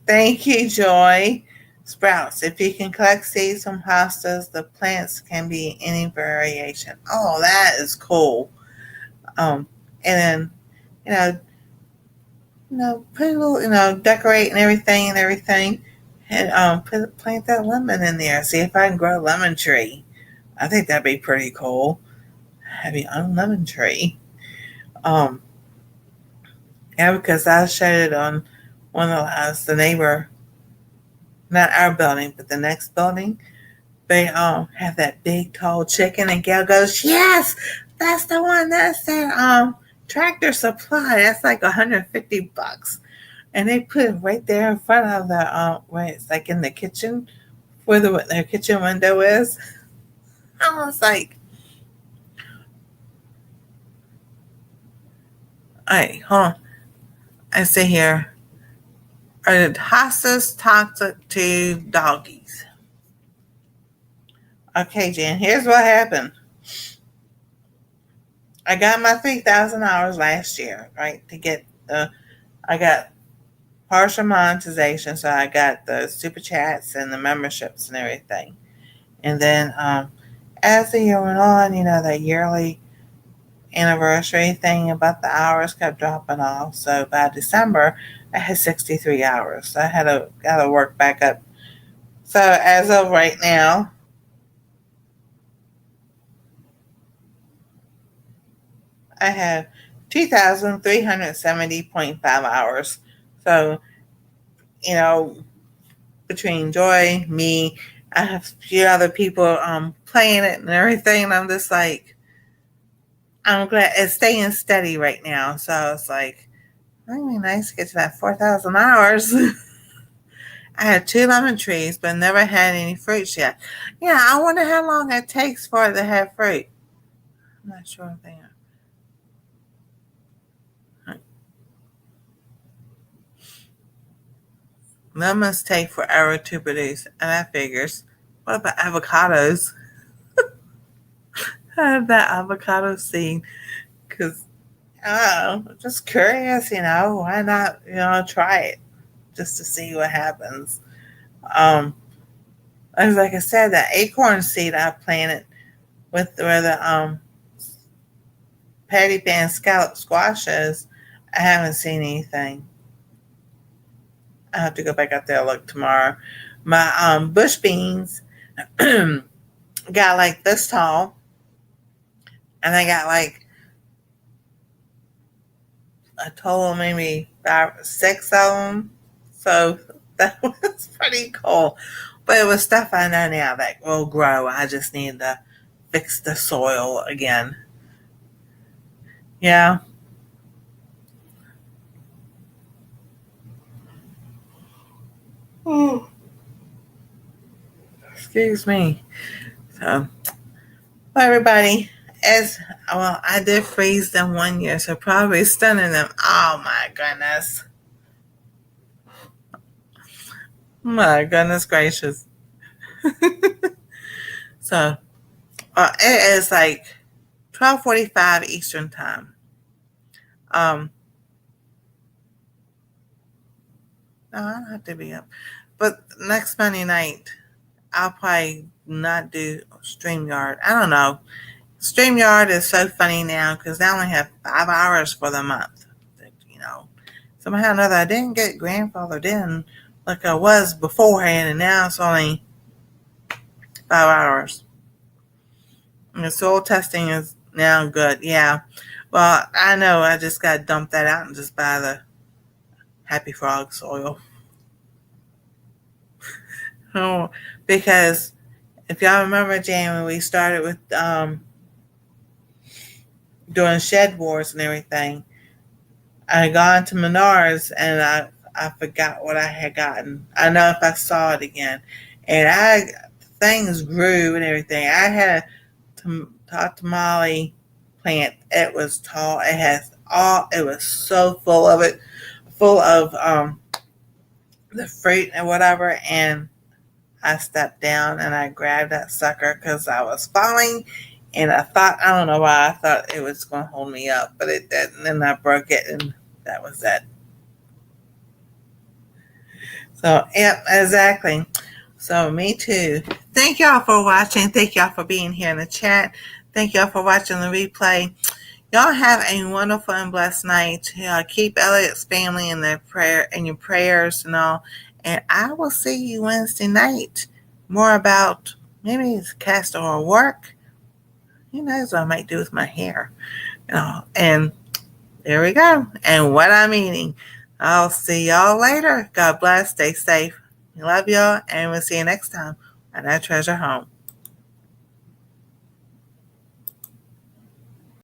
[SPEAKER 1] Thank you, Joy. Sprouts. If you can collect seeds from hostas, the plants can be any variation. Oh, that is cool. And then, you know, put a little, decorate and everything, and plant that lemon in there. See if I can grow a lemon tree. I think that'd be pretty cool. Have your own lemon tree. Um, yeah, because I showed it on one of the neighbor, not our building, but the next building. They have that big tall chicken, and Gail goes, "Yes, that's the one. That's their Tractor Supply. That's like $150." And they put it right there in front of the where it's like in the kitchen, where their kitchen window is. I was like, "Hey, hold on." I sit here. Are the hostas toxic to doggies? Okay, Jen. Here's what happened. I got my 3,000 hours last year, right? I got partial monetization, so I got the super chats and the memberships and everything. And then as the year went on, the yearly anniversary thing about the hours kept dropping off. So by December, I had 63 hours. So I got to work back up. So as of right now, I have 2,370.5 hours. So, you know, between Joy, me, I have a few other people playing it and everything. And I'm just like, I'm glad it's staying steady right now. So it's like, it'd be nice to get to that 4,000 hours. I had 2 lemon trees, but never had any fruits yet. Yeah, I wonder how long it takes for it to have fruit. I'm not sure if they are. Lemons take forever to produce, and that figures. What about avocados? I have that avocado seed because I don't know, just curious. Why not? Try it just to see what happens. Um, like I said, that acorn seed I planted with where the patty pan scallop squashes, I haven't seen anything. I have to go back out there and look tomorrow. My bush beans got like this tall, and I got like a total maybe 5, 6 of them. So that was pretty cool. But it was stuff I know now that will grow. I just need to fix the soil again. Yeah. Oh, excuse me. So, well, everybody, as well, I did freeze them one year, so probably stunning them. Oh my goodness. My goodness gracious. So, it is like 12:45 Eastern time. Um, No, I don't have to be up. But next Monday night, I'll probably not do StreamYard. I don't know. StreamYard is so funny now because they only have 5 hours for the month. You know, somehow or another, I didn't get grandfathered in like I was beforehand, and now it's only 5 hours. And the soil testing is now good. Yeah. Well, I know. I just got to dump that out and just buy the Happy Frog soil. Oh, because if y'all remember, Jane, when we started with doing shed wars and everything, I had gone to Menards and I forgot what I had gotten. I know if I saw it again, and things grew and everything. I had a tamale plant. It was tall. It has all. It was so full of it, full of the fruit and whatever. And I stepped down and I grabbed that sucker because I was falling. And I don't know why I thought it was going to hold me up, but it didn't. And I broke it, and that was it. So, yeah, exactly. So, me too. Thank y'all for watching. Thank y'all for being here in the chat. Thank y'all for watching the replay. Y'all have a wonderful and blessed night. Keep Elliot's family in your prayers and all. And I will see you Wednesday night. More about maybe castor oil work. Who knows what I might do with my hair. And there we go. And what I'm eating. I'll see y'all later. God bless. Stay safe. Love y'all. And we'll see you next time on Our Treasure Home.